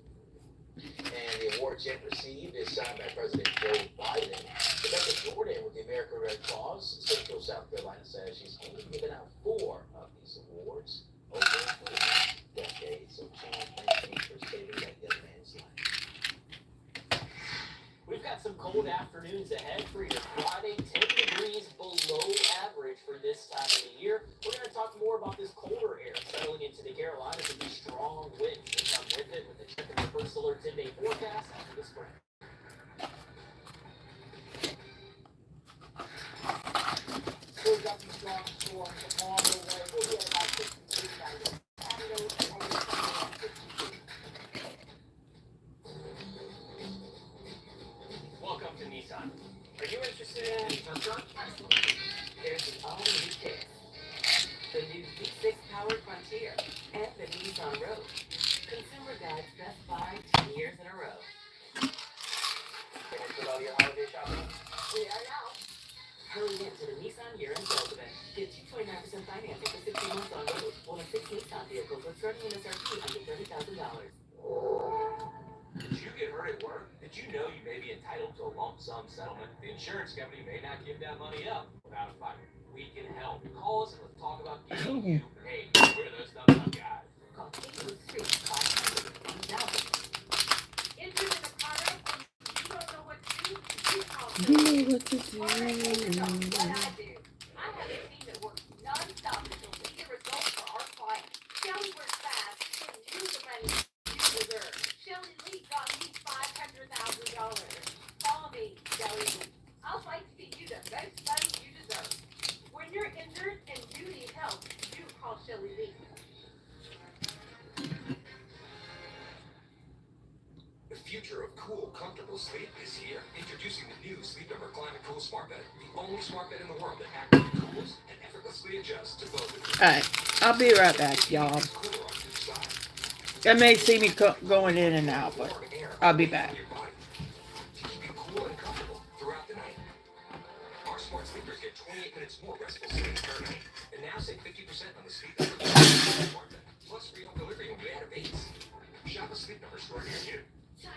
And the award Jen received is signed by President Joe Biden. Rebecca Jordan with the American Red Cross, Central South Carolina, says she's only given out 4 of these awards over the decade. So Chan, thank you for saving that young man's life. We've got some cold afternoons ahead for your Friday, 10 degrees below average for this time of the year. We're going to talk more about this colder air settling into the Carolinas and the strong winds that come with it with the check of the First Alert 10-day forecast after this break. So we've got some strong storms on the way. We'll be at about 53 Saturday and over Sunday at 52. Welcome to Nissan. Are you interested in a truck? There's an all-new Kick, the new V6 powered Frontier, and the Nissan Rogue. Consumer Guide's Best Buy 10 years in a row. Finished with all your holiday shopping? We are now. Hurry into the Nissan year-end sales event. Get 2.9% financing for 60 months on road. One of 6 Nissan vehicles with starting MSRP under $30,000. Did you get hurt at work? Did you know you may be entitled to a lump sum settlement? The insurance company may not give that money up without a fight. We can help. Call us and let's talk about getting you paid. We're those thumbs up guys. Call 803-500-1000. Injured in a car accident, you don't know what to do? You call You know what to do. What I do. I have a team that works non-stop until we get results for our clients. Shelly works fast and use the money you deserve. Shelly Lee got me $500,000. Call me, Shelly Lee. I'll fight to get you the most money you deserve. When you're injured and you need help, you call Shelly Lee. The future of cool, comfortable sleep is here. Introducing the new Sleep Number Climate Cool Smart Bed. The only smart bed in the world that actively cools and effortlessly adjusts to both of you. Alright, I'll be right back, y'all. They may see me going in and out, but I'll be back. To keep you cool and comfortable throughout the night. Our smart sleepers get 28 minutes more restful sleep per night. And now save 50% on the Sleep Number Smart Bed. Plus free home delivery when you add a base. Shop a Sleep Number store near you. Get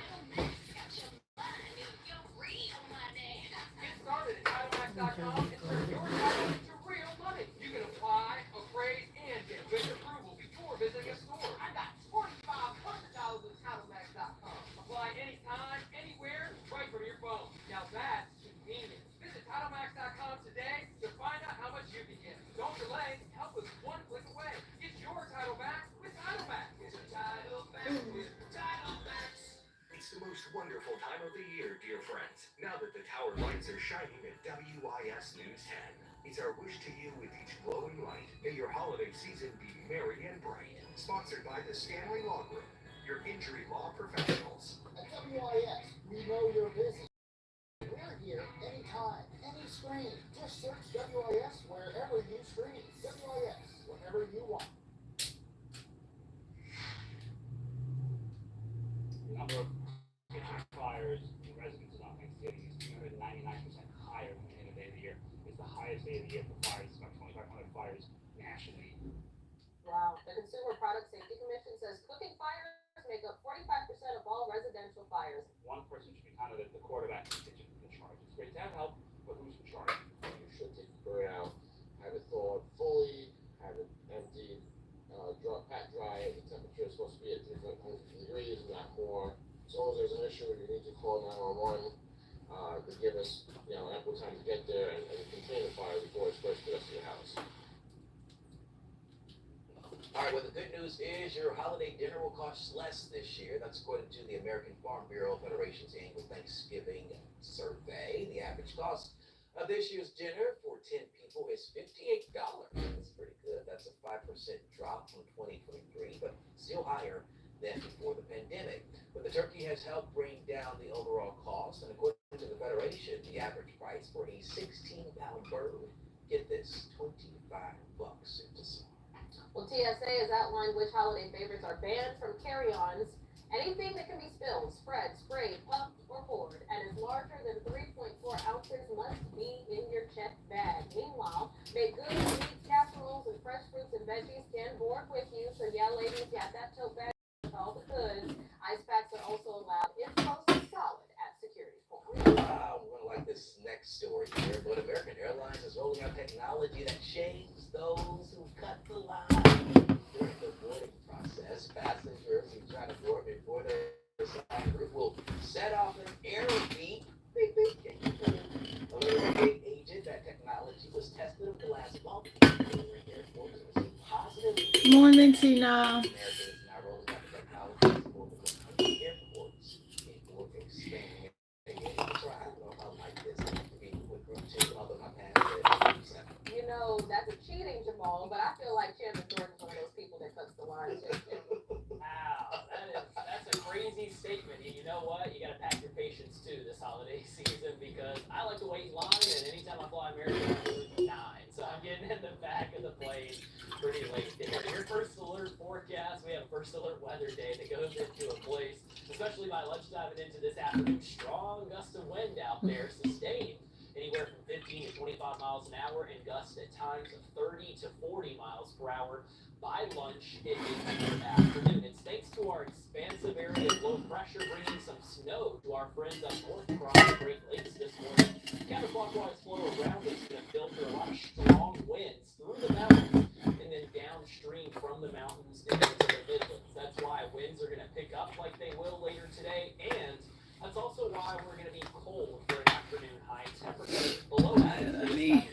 started at TitleMax.com and turn your title into real money. You can apply, appraise, and get bank approval before visiting a store. I got $4,500 at TitleMax.com. Apply anytime, anywhere, right from your phone. Now that's convenient. Visit TitleMax.com today to find out how much you can get. Don't delay. Help us one click away. Get your title back with TitleMax. Get your title back with TitleMax. It's the most wonderful time of the year, dear friends. Now that the tower lights are shining at WIS News 10, it's our wish to you with each glowing light. May your holiday season be merry and bright. Sponsored by the Stanley Law Group, your injury law professionals. At WIS, we know you're busy. We're here anytime, any screen. Just search WIS wherever you stream. WIS, whenever you want. The number of kitchen fires in residences on Thanksgiving is 299% higher than any other day of the year. It's the highest day of the year for fires. It's about 2,500 fires nationally. Wow. The Consumer Product Safety Commission says cooking fires make up 45% of all all residential fires. One person should be kind of the quarterback in charge. It's great to have help, but who's in charge? You should take the bird out, have it thawed fully, have it emptied, pat dry it. The temperature is supposed to be at 300 degrees, not more. As long as there's an issue, you need to call 911 to give us, ample time to get there and contain the fire before it spreads to the rest of the house. All right, well, the good news is your holiday dinner will cost less this year. That's according to the American Farm Bureau Federation's annual Thanksgiving survey. The average cost of this year's dinner for 10 people is $58. That's pretty good. That's a 5% drop from 2023, but still higher than before the pandemic. But the turkey has helped bring down the overall cost, and according to the Federation, the average price for a 16-pound bird, get this, $25 in December. Well, TSA has outlined which holiday favorites are banned from carry-ons. Anything that can be spilled, spread, sprayed, puffed, or poured, and is larger than 3.4 ounces must be in your checked bag. Meanwhile, baked goods, meats, casseroles, and fresh fruits and veggies can board with you. So yeah, ladies, got that tote bag with all the goods. Ice packs are also allowed if posted solid at security points. Wow, we're gonna like this next story here, but American Airlines is rolling out technology that shames those who cut the line during the boarding process. Passengers who try to board before their assigned group will set off an error beep. Beep, beep. A little gate agent, that technology was tested over the last month. Airports was positive. Morning, Tina. American is now rolling out the technology to more than 100 airports before expanding it. So I don't know how like this to be with group two, although my past is You know, that's a cheating, Jamal, but I feel like Chandler Jordan's one of those people that cuts the line. Wow, that's a crazy statement. And you know what? You got to pack your patience too this holiday season, because I like to wait in line, and anytime I fly American, I'm losing 9. So I'm getting in the back of the plane pretty late there. Your first alert forecast, we have a first alert weather day that goes into a place, especially by lunchtime and into this afternoon. Strong gust of wind out there, sustained anywhere from 15 to 25 miles an hour, and gusts at times of 30 to 40 miles per hour by lunch and into the afternoon. It's thanks to our expansive area of low pressure bringing some snow to our friends up north across the Great Lakes this morning. Counterclockwise flow around is going to filter a lot of strong winds through the mountains and then downstream from the mountains into the Midlands. That's why winds are going to pick up like they will later today, and that's also why we're going to be cold for an afternoon high temperature. Below average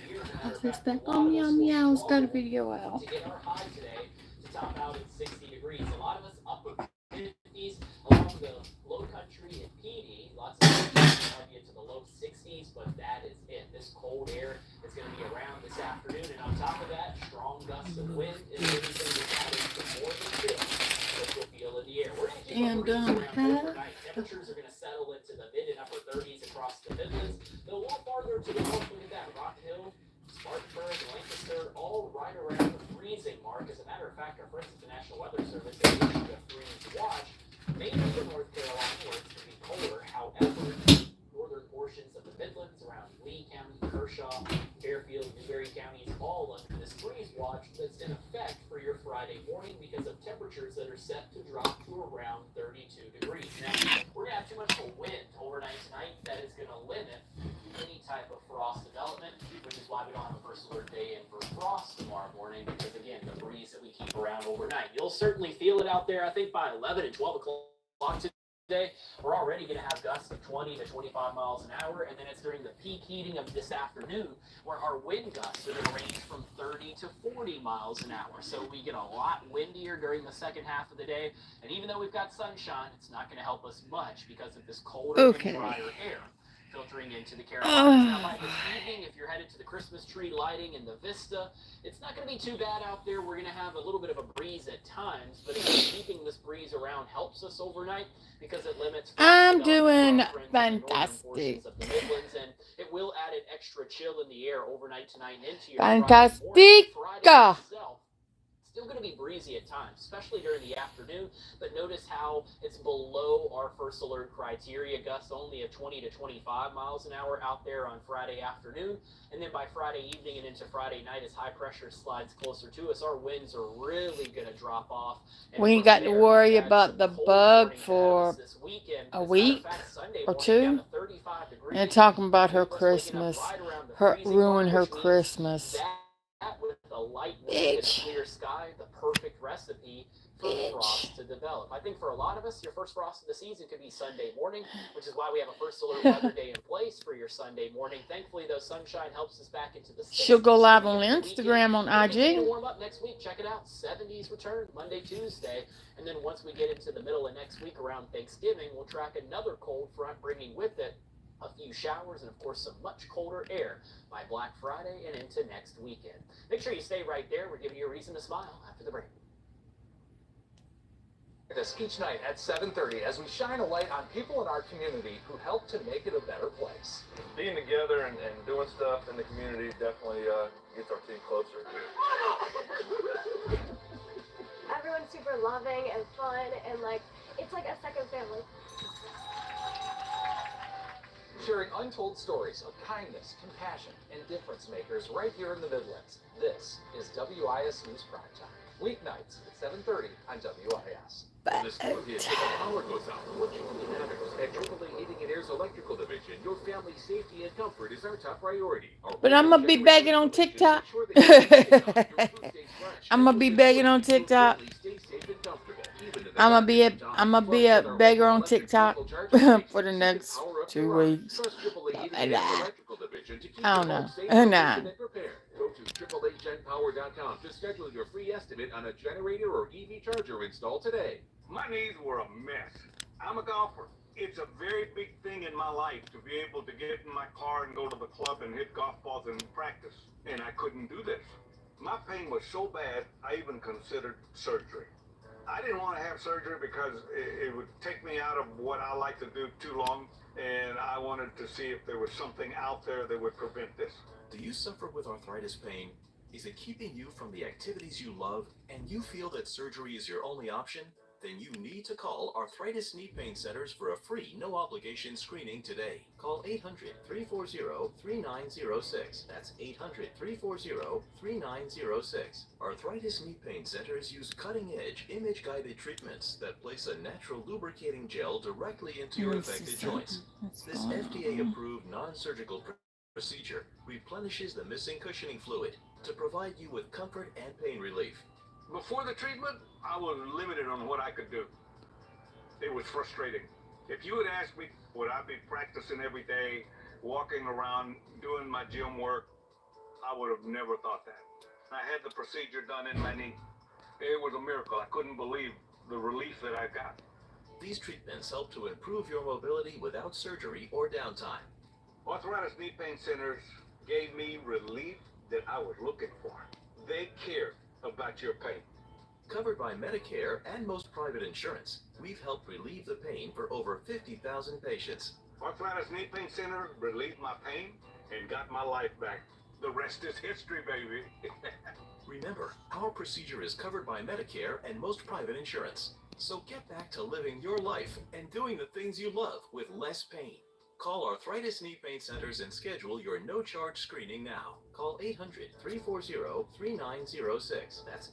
It's back on Meow Meow's got a video out. to get our high today to top out at 60 degrees. A lot of us upper 50s along the low country and PD. Lots of places might be into the low 60s, but that is it. This cold air is going to be around this afternoon, and on top of that, strong gusts of wind is anything that's adding some more than chill that you'll feel in the air. We're going to keep our breeze around overnight. Temperatures are going to settle into the mid and upper 30s across the Midlands. They're a little farther to the north. Look at that, Rock Hill, Spartanburg, Lancaster, all right around the freezing mark. As a matter of fact, our friends at the National Weather Service have issued a freeze watch, mainly in North Carolina, where it's going to be colder. However, northern portions of the Midlands around Lee County, Kershaw, Fairfield, Newberry counties, all under this freeze watch that's in effect for your Friday morning because of temperatures that are set to drop to around 32 degrees. Now, we're going to have too much of a wind overnight tonight that is going to limit any type of frost development, which is why we don't have a first alert day in for frost tomorrow morning, because again, the breeze that we keep around overnight. You'll certainly feel it out there. I think by 11 and 12 o'clock today, we're already going to have gusts of 20 to 25 miles an hour, and then it's during the peak heating of this afternoon where our wind gusts are going to range from 30 to 40 miles an hour. So we get a lot windier during the second half of the day, and even though we've got sunshine, it's not going to help us much because of this colder and drier air filtering into the Carolinas. Now, by this evening, if you're headed to the Christmas tree lighting in the Vista, it's not going to be too bad out there. We're going to have a little bit of a breeze at times, but again, keeping this breeze around helps us overnight because it limits. I'm doing fantastic. Of the Midlands, and it will add an extra chill in the air overnight tonight and into your Fantastic. Friday itself. Still going to be breezy at times, especially during the afternoon, but notice how it's below our first alert criteria. Gusts only at 20 to 25 miles an hour out there on Friday afternoon, and then by Friday evening and into Friday night, as high pressure slides closer to us, our winds are really going to drop off. And We ain't got to worry about the bug for a week or two. They're talking about her Christmas. Ruin her Christmas. That with a light wind and a clear sky, the perfect recipe for frost to develop. I think for a lot of us, your first frost of the season could be Sunday morning, which is why we have a first alert weather day in place for your Sunday morning. Thankfully, though, sunshine helps us back into the 60s. She'll go live on Instagram on IG. To warm up next week. Check it out. 70s return Monday, Tuesday. And then once we get into the middle of next week around Thanksgiving, we'll track another cold front, bringing with it a few showers and, of course, some much colder air by Black Friday and into next weekend. Make sure you stay right there. We're giving you a reason to smile after the break. This each night at 7:30 as we shine a light on people in our community who help to make it a better place. Being together and doing stuff in the community definitely gets our team closer. Everyone's super loving and fun, and it's like a second family. Sharing untold stories of kindness, compassion, and difference makers right here in the Midlands. This is WIS News Primetime. Weeknights at 7:30 on WIS. When the storm hits and the power goes out, what truly matters? At AAA Heating and Air's Electrical Division, your family's safety and comfort is our top priority. But I'm going to be begging on TikTok. I'm going to be begging on TikTok. I'm going to be a beggar on TikTok for the next 2 weeks. I don't know. Nah. Go to AAAGenPower.com to schedule your free estimate on a generator or EV charger install today. My knees were a mess. I'm a golfer. It's a very big thing in my life to be able to get in my car and go to the club and hit golf balls and practice. And I couldn't do this. My pain was so bad, I even considered surgery. I didn't want to have surgery because it would take me out of what I like to do too long. And I wanted to see if there was something out there that would prevent this. Do you suffer with arthritis pain? Is it keeping you from the activities you love and you feel that surgery is your only option? Then you need to call Arthritis Knee Pain Centers for a free, no-obligation screening today. Call 800-340-3906. That's 800-340-3906. Arthritis Knee Pain Centers use cutting-edge, image-guided treatments that place a natural lubricating gel directly into your affected joints. This FDA-approved non-surgical procedure replenishes the missing cushioning fluid to provide you with comfort and pain relief. Before the treatment, I was limited on what I could do. It was frustrating. If you had asked me, would I be practicing every day, walking around, doing my gym work, I would have never thought that. I had the procedure done in my knee. It was a miracle. I couldn't believe the relief that I got. These treatments help to improve your mobility without surgery or downtime. Arthritis Knee Pain Centers gave me relief that I was looking for. They cared about your pain. Covered by Medicare and most private insurance, we've helped relieve the pain for over 50,000 patients. Arthritis Knee Pain Center relieved my pain and got my life back. The rest is history, baby. Remember, our procedure is covered by Medicare and most private insurance. So get back to living your life and doing the things you love with less pain. Call Arthritis Knee Pain Centers and schedule your no-charge screening now. Call 800-340-3906. That's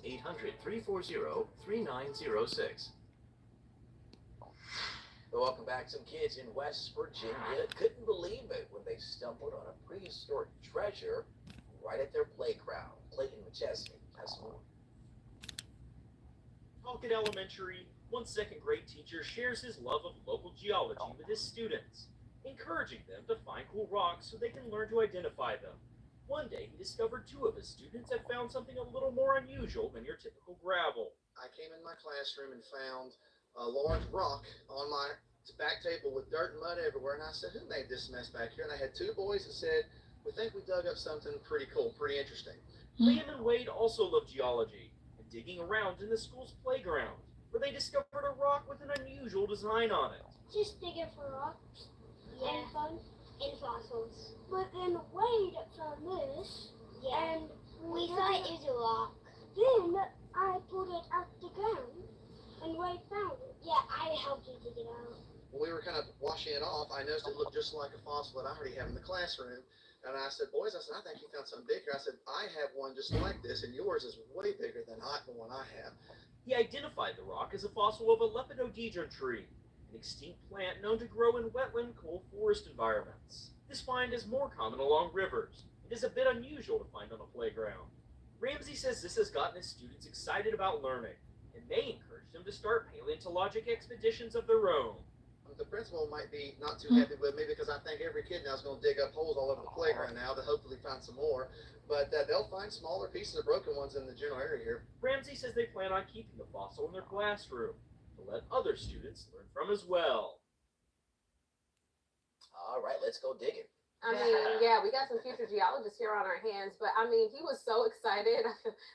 800-340-3906. Welcome back. Some kids in West Virginia couldn't believe it when they stumbled on a prehistoric treasure right at their playground. Clayton McChesney has more. Talcott Elementary, one second-grade teacher shares his love of local geology with his students, encouraging them to find cool rocks so they can learn to identify them. One day, he discovered two of his students had found something a little more unusual than your typical gravel. I came in my classroom and found a large rock on my back table with dirt and mud everywhere, and I said, who made this mess back here? And I had two boys that said, we think we dug up something pretty cool, pretty interesting. Liam and Wade also love geology and digging around in the school's playground, where they discovered a rock with an unusual design on it. Just digging for rocks and fun and fossils. But then Wade found this, and we thought it was a rock. Then I off, I noticed it looked just like a fossil that I already have in the classroom. And I said, boys, I said, I think you found something bigger. I said, I have one just like this, and yours is way bigger than the one I have. He identified the rock as a fossil of a lepidodendron tree, an extinct plant known to grow in wetland cool forest environments. This find is more common along rivers. It is a bit unusual to find on a playground. Ramsey says this has gotten his students excited about learning, and they encouraged them to start paleontologic expeditions of their own. The principal might be not too happy with me because I think every kid now is going to dig up holes all over the playground now to hopefully find some more. But they'll find smaller pieces of broken ones in the general area here. Ramsey says they plan on keeping the fossil in their classroom to let other students learn from as well. All right, let's go digging. I mean, yeah, we got some future geologists here on our hands, but I mean, he was so excited.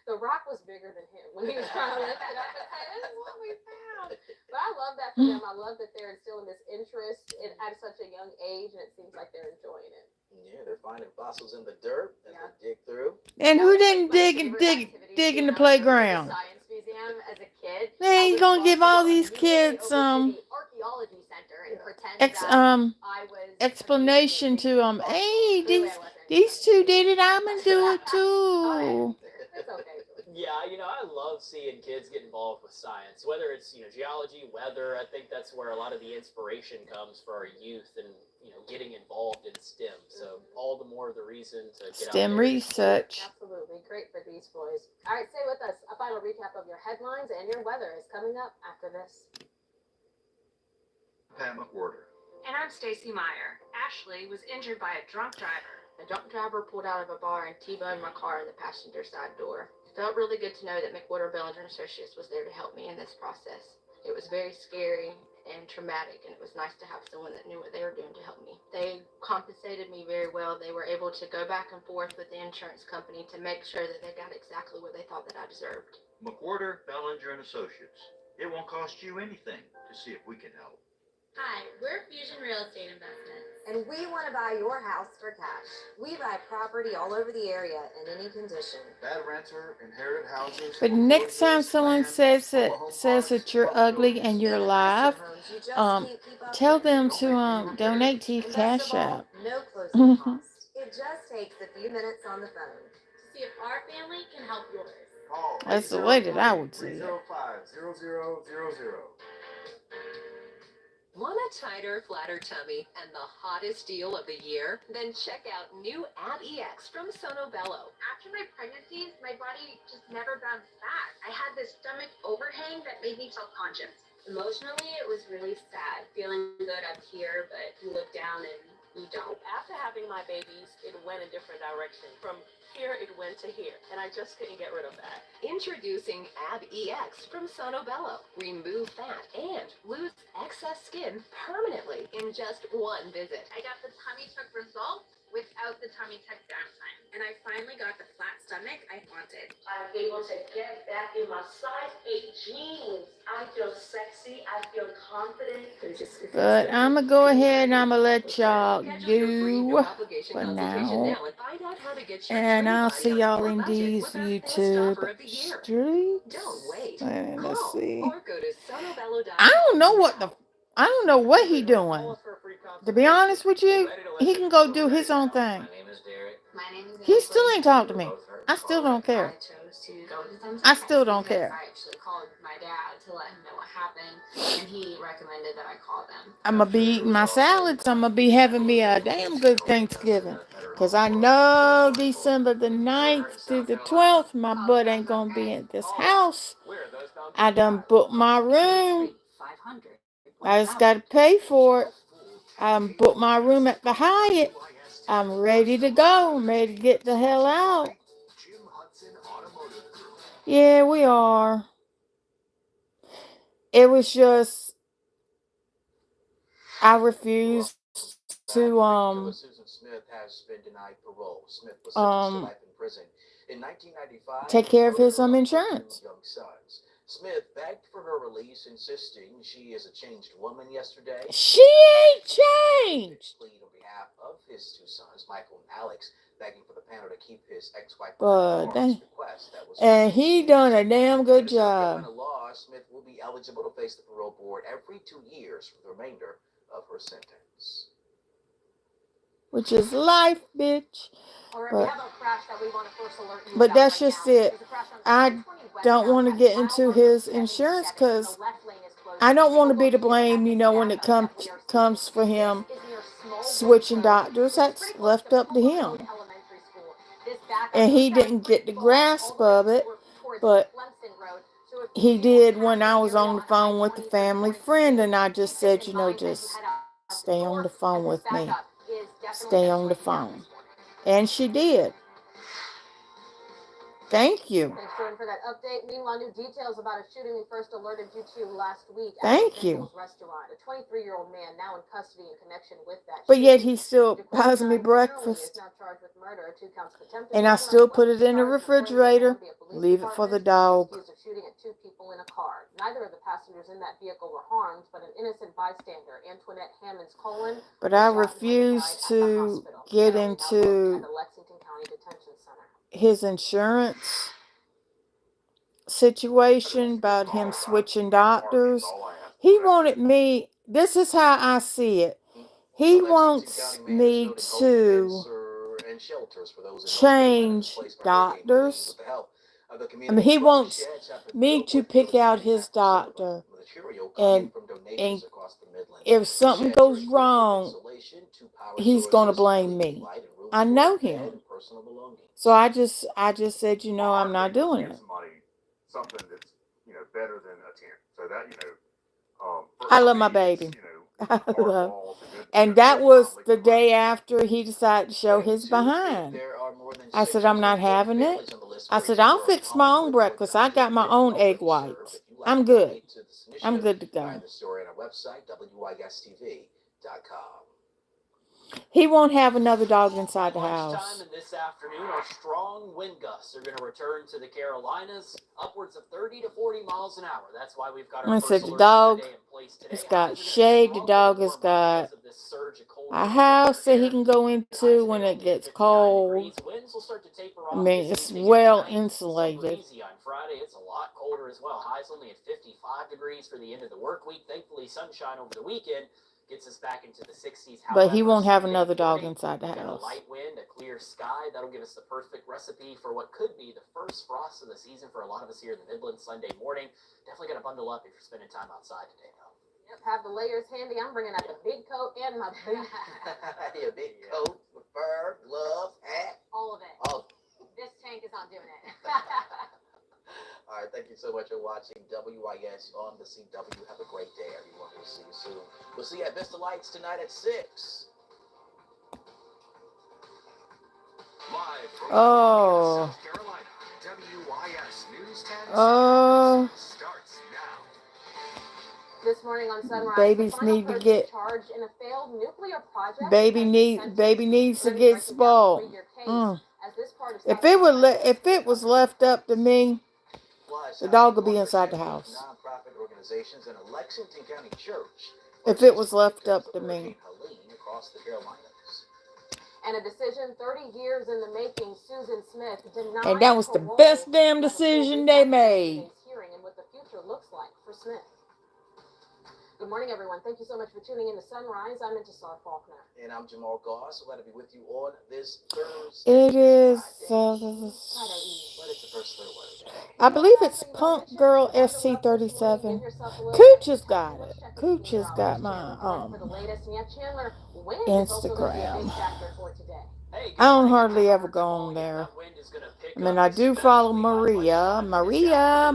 The rock was bigger than him when he was trying to lift it up and say, "This is what we found." But I love that for them. I love that they're instilling this interest at such a young age, and it seems like they're enjoying it. Yeah, they're finding fossils in the dirt as they dig through. And who didn't dig in the playground? Science museum as a kid. They ain't gonna give all these kids Archaeology center and pretend explanation to them. Hey, these two did it. I'm gonna do it too. Yeah, I love seeing kids get involved with science, whether it's, geology, weather. I think that's where a lot of the inspiration comes for our youth and, getting involved in STEM. So all the more the reason to get STEM out there. research. Absolutely. Great for these boys. All right, stay with us. A final recap of your headlines and your weather is coming up after this. Pat McWhorter. And I'm Stacy Meyer. Ashley was injured by a drunk driver. A drunk driver pulled out of a bar and T-boned my car in the passenger side door. It felt really good to know that McWhorter Bellinger Associates was there to help me in this process. It was very scary and traumatic, and it was nice to have someone that knew what they were doing to help me. They compensated me very well. They were able to go back and forth with the insurance company to make sure that they got exactly what they thought that I deserved. McWhorter Bellinger and Associates. It won't cost you anything to see if we can help. Hi, we're Fusion Real Estate Investments. And we want to buy your house for cash. We buy property all over the area in any condition. Bad renter, inherited houses. But next time someone says that you're ugly and you're alive, tell them to donate to Cash App. No closing costs. It just takes a few minutes on the phone To see if our family can help yours. That's the way that I would see it. 305-0000. Want a tighter, flatter tummy and the hottest deal of the year? Then check out new Ab EX from Sono Bello. After my pregnancies, my body just never bounced back. I had this stomach overhang that made me self-conscious. Emotionally, it was really sad. Feeling good up here, but you look down and you don't. After having my babies, it went a different direction. From here, it went to here, and I just couldn't get rid of that. Introducing Ab EX from Sono Bello. Remove fat and lose excess skin permanently in just one visit. I got the tummy tuck results without the tummy tuck downtime. And I finally got the flat stomach I wanted. I'm able to get back in my size 8 jeans. I feel sexy. I feel confident. But I'm going to go ahead and I'm going to let y'all go for now. And I'll see y'all in these YouTube streets. And let's see. I don't know what he doing. To be honest with you, he can go do his own thing. He still ain't talked to me. I still don't care. I still don't care. I actually called my dad to let him know what happened, and he recommended that I call them. I'm going to be eating my salads. I'm going to be having me a damn good Thanksgiving. Because I know December the 9th through the 12th, my butt ain't going to be in this house. I done booked my room. I just got to pay for it. I booked my room at the Hyatt. I'm ready to go. I'm ready to get the hell out. Yeah, we are. It was just, I refused to, Susan Smith has been denied parole. Smith was sentenced to life in prison in 1995. take care of his insurance. Young sons. Smith begged for her release, insisting she is a changed woman yesterday. She ain't changed. Plead on behalf of his two sons, Michael and Alex, begging for the panel to keep his ex-wife request. And he done a damn good job. Law, Smith will be eligible to face the parole board every 2 years for the remainder of her sentence. which is life, bitch. All right, we But have a crash that we want to first alert you but about that's right just now. it. There's a crash on I 1020 don't want to westbound get at into mile his marker insurance 77. because The left lane is closed. I don't want to People be to looking to get blame, back you into know, when it backup that we are seeing. comes for him This is near Small switching Woods Road, doctors. which is That's pretty close left to up to Puma Road him. Elementary School. This backup And goes he down didn't get the 3 blocks all grasp the way of it, towards but Clemson Road. So if he you will did pass when I this was area on the on phone with a I-20 for family Torrance friend, Street, and I keep just this said, in you know, mind as you just head out the stay on door, the as phone this with me. backup is definitely Stay heading on the right down phone. this morning. And she did. Thank you. Thanks, Jordan, for that update. Meanwhile, new details about a shooting we first alerted you to last week at Thank the you. Bengals restaurant. A 23-year-old man now in custody in connection with that But yet shooting. he still Dakota buys me County County is breakfast. now charged with murder, 2 counts of attempted And I murder, still and put one it in the charge reporting the refrigerator. Columbia Police Leave it for the Department. dog. He's accused of shooting at 2 people in a car. Neither of the passengers in that vehicle were harmed, but an innocent bystander, Antoinette Hammonds Colin, But was I shot and later refuse died at the to hospital. get Currently now booked at into the Lexington County Detention Center. his insurance situation about him switching doctors. He wanted me, this is how I see it. He wants me to change doctors. I mean, he wants me to pick out his doctor. And if something goes wrong, he's going to blame me. I know him. So I just said, you know, I'm not doing it. Something that's, you know, better than a 10. So that, you know, I love my baby. I love. And that was the day after he decided to show his behind. I said, I'm not having it. I said, I'll fix my own breakfast. I got my own egg whites. I'm good. I'm good to go. Find the story on our website, WISTV.com. He won't have another dog inside the Lunchtime house. and this afternoon, our strong wind gusts are going to return to the Carolinas, upwards of 30 to 40 miles an hour. That's why we've got our I first said the alert dog today in place today. has got Highs are gonna shade. The struggle dog to has warm up got because of this surge of cold a winds house that he air. can go into when it gets cold. Winds will start to taper I off mean, this it's evening well at night. Some insulated. breezy on Friday. It's a lot colder as well. Highs only at 55 degrees for the end of the work week. Thankfully, sunshine over the weekend gets us back into the 60s. But he However, won't have Sunday another dog morning, inside the we've got a house. light wind, a clear sky. That'll give us the perfect recipe for what could be the first frost of the season for a lot of us here in the Midlands Sunday morning. Definitely got to bundle up if you're spending time outside today, though. Yep, have the layers handy. I'm bringing out the big coat and my boots. Your big coat, fur, gloves, hat. All of it. All. This tank is not doing it. All right, thank you so much for watching WIS on the CW. Have a great day, everyone. We'll see you soon. We'll see you at Vista Lights tonight at 6. Live from Oh. South Carolina, WIS News 10 Oh. starts now. This morning on Sunrise, Babies the final need to person get. charged in a failed nuclear project. Baby needs to get spoiled. If it was left up to me, the dog would be inside the house. Nonprofit organizations and a Lexington County church. If it was left up to me. Across the Carolinas. And a decision 30 years in the making, Susan Smith denied And that was the parole best damn decision they made. hearing and what the future looks like for Smith. Good morning, everyone. Thank you so much for tuning in to Sunrise. I'm Intisar Faulkner. And I'm Jamal Goss. Glad to be with you on this Thursday. It is. What is the first Thursday? I believe it's Punk Girl SC37. Cooch has got it. Cooch has got my Instagram. I don't hardly ever go on there. I mean, I do follow Maria. Maria.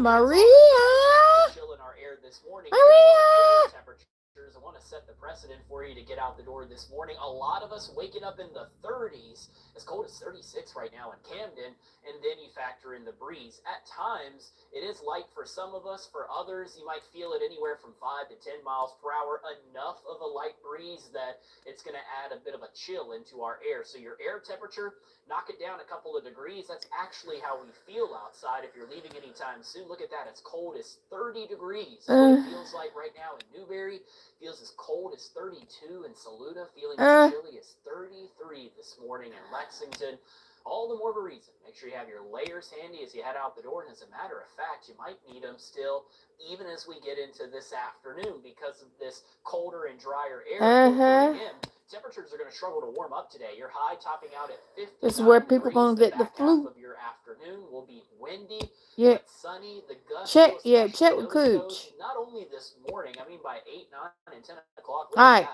I want to set the precedent for you to get out the door this morning. A lot of us waking up in the 30s, as cold as 36 right now in Camden, and then you factor in the breeze. At times, it is light for some of us. For others, you might feel it anywhere from 5 to 10 miles per hour. Enough of a light breeze that it's going to add a bit of a chill into our air. So your air temperature, knock it down a couple of degrees. That's actually how we feel outside. If you're leaving anytime soon, look at that. It's cold as 30 degrees. That's what it feels like right now in Newberry. Feels as cold as 32 in Saluda. Feeling as chilly as 33 this morning in Lexington. all the more of a reason. Make sure you have your layers handy as you head out the door. And as a matter of fact, you might need them still even as we get into this afternoon because of this colder and drier air filtering in. Temperatures are going to struggle to warm up today. Your high topping out at 59 This is where people degrees. gonna get the back flu. half of your afternoon will be windy, Yeah. but sunny. The gusts Check, will yeah, especially check with notice those Cooch. not only this morning, I mean by 8, 9, and 10 o'clock. All right.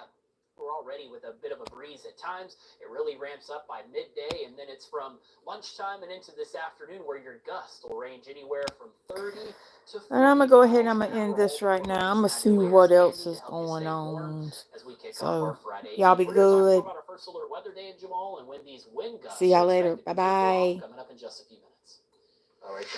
We're already with a bit of a breeze at times. It really ramps up by midday, and then it's from lunchtime and into this afternoon where your gusts will range anywhere from 30 to 40 And I'm going to go ahead and I'm miles going an to end hour. this right now. I'm going to see what else is going on. As we kick off So, our Friday. y'all be We're gonna talk more good. about our first alert weather day in Jamal and when these wind gusts See y'all are later. expected to tip off Bye-bye. coming up in just a few minutes. All right.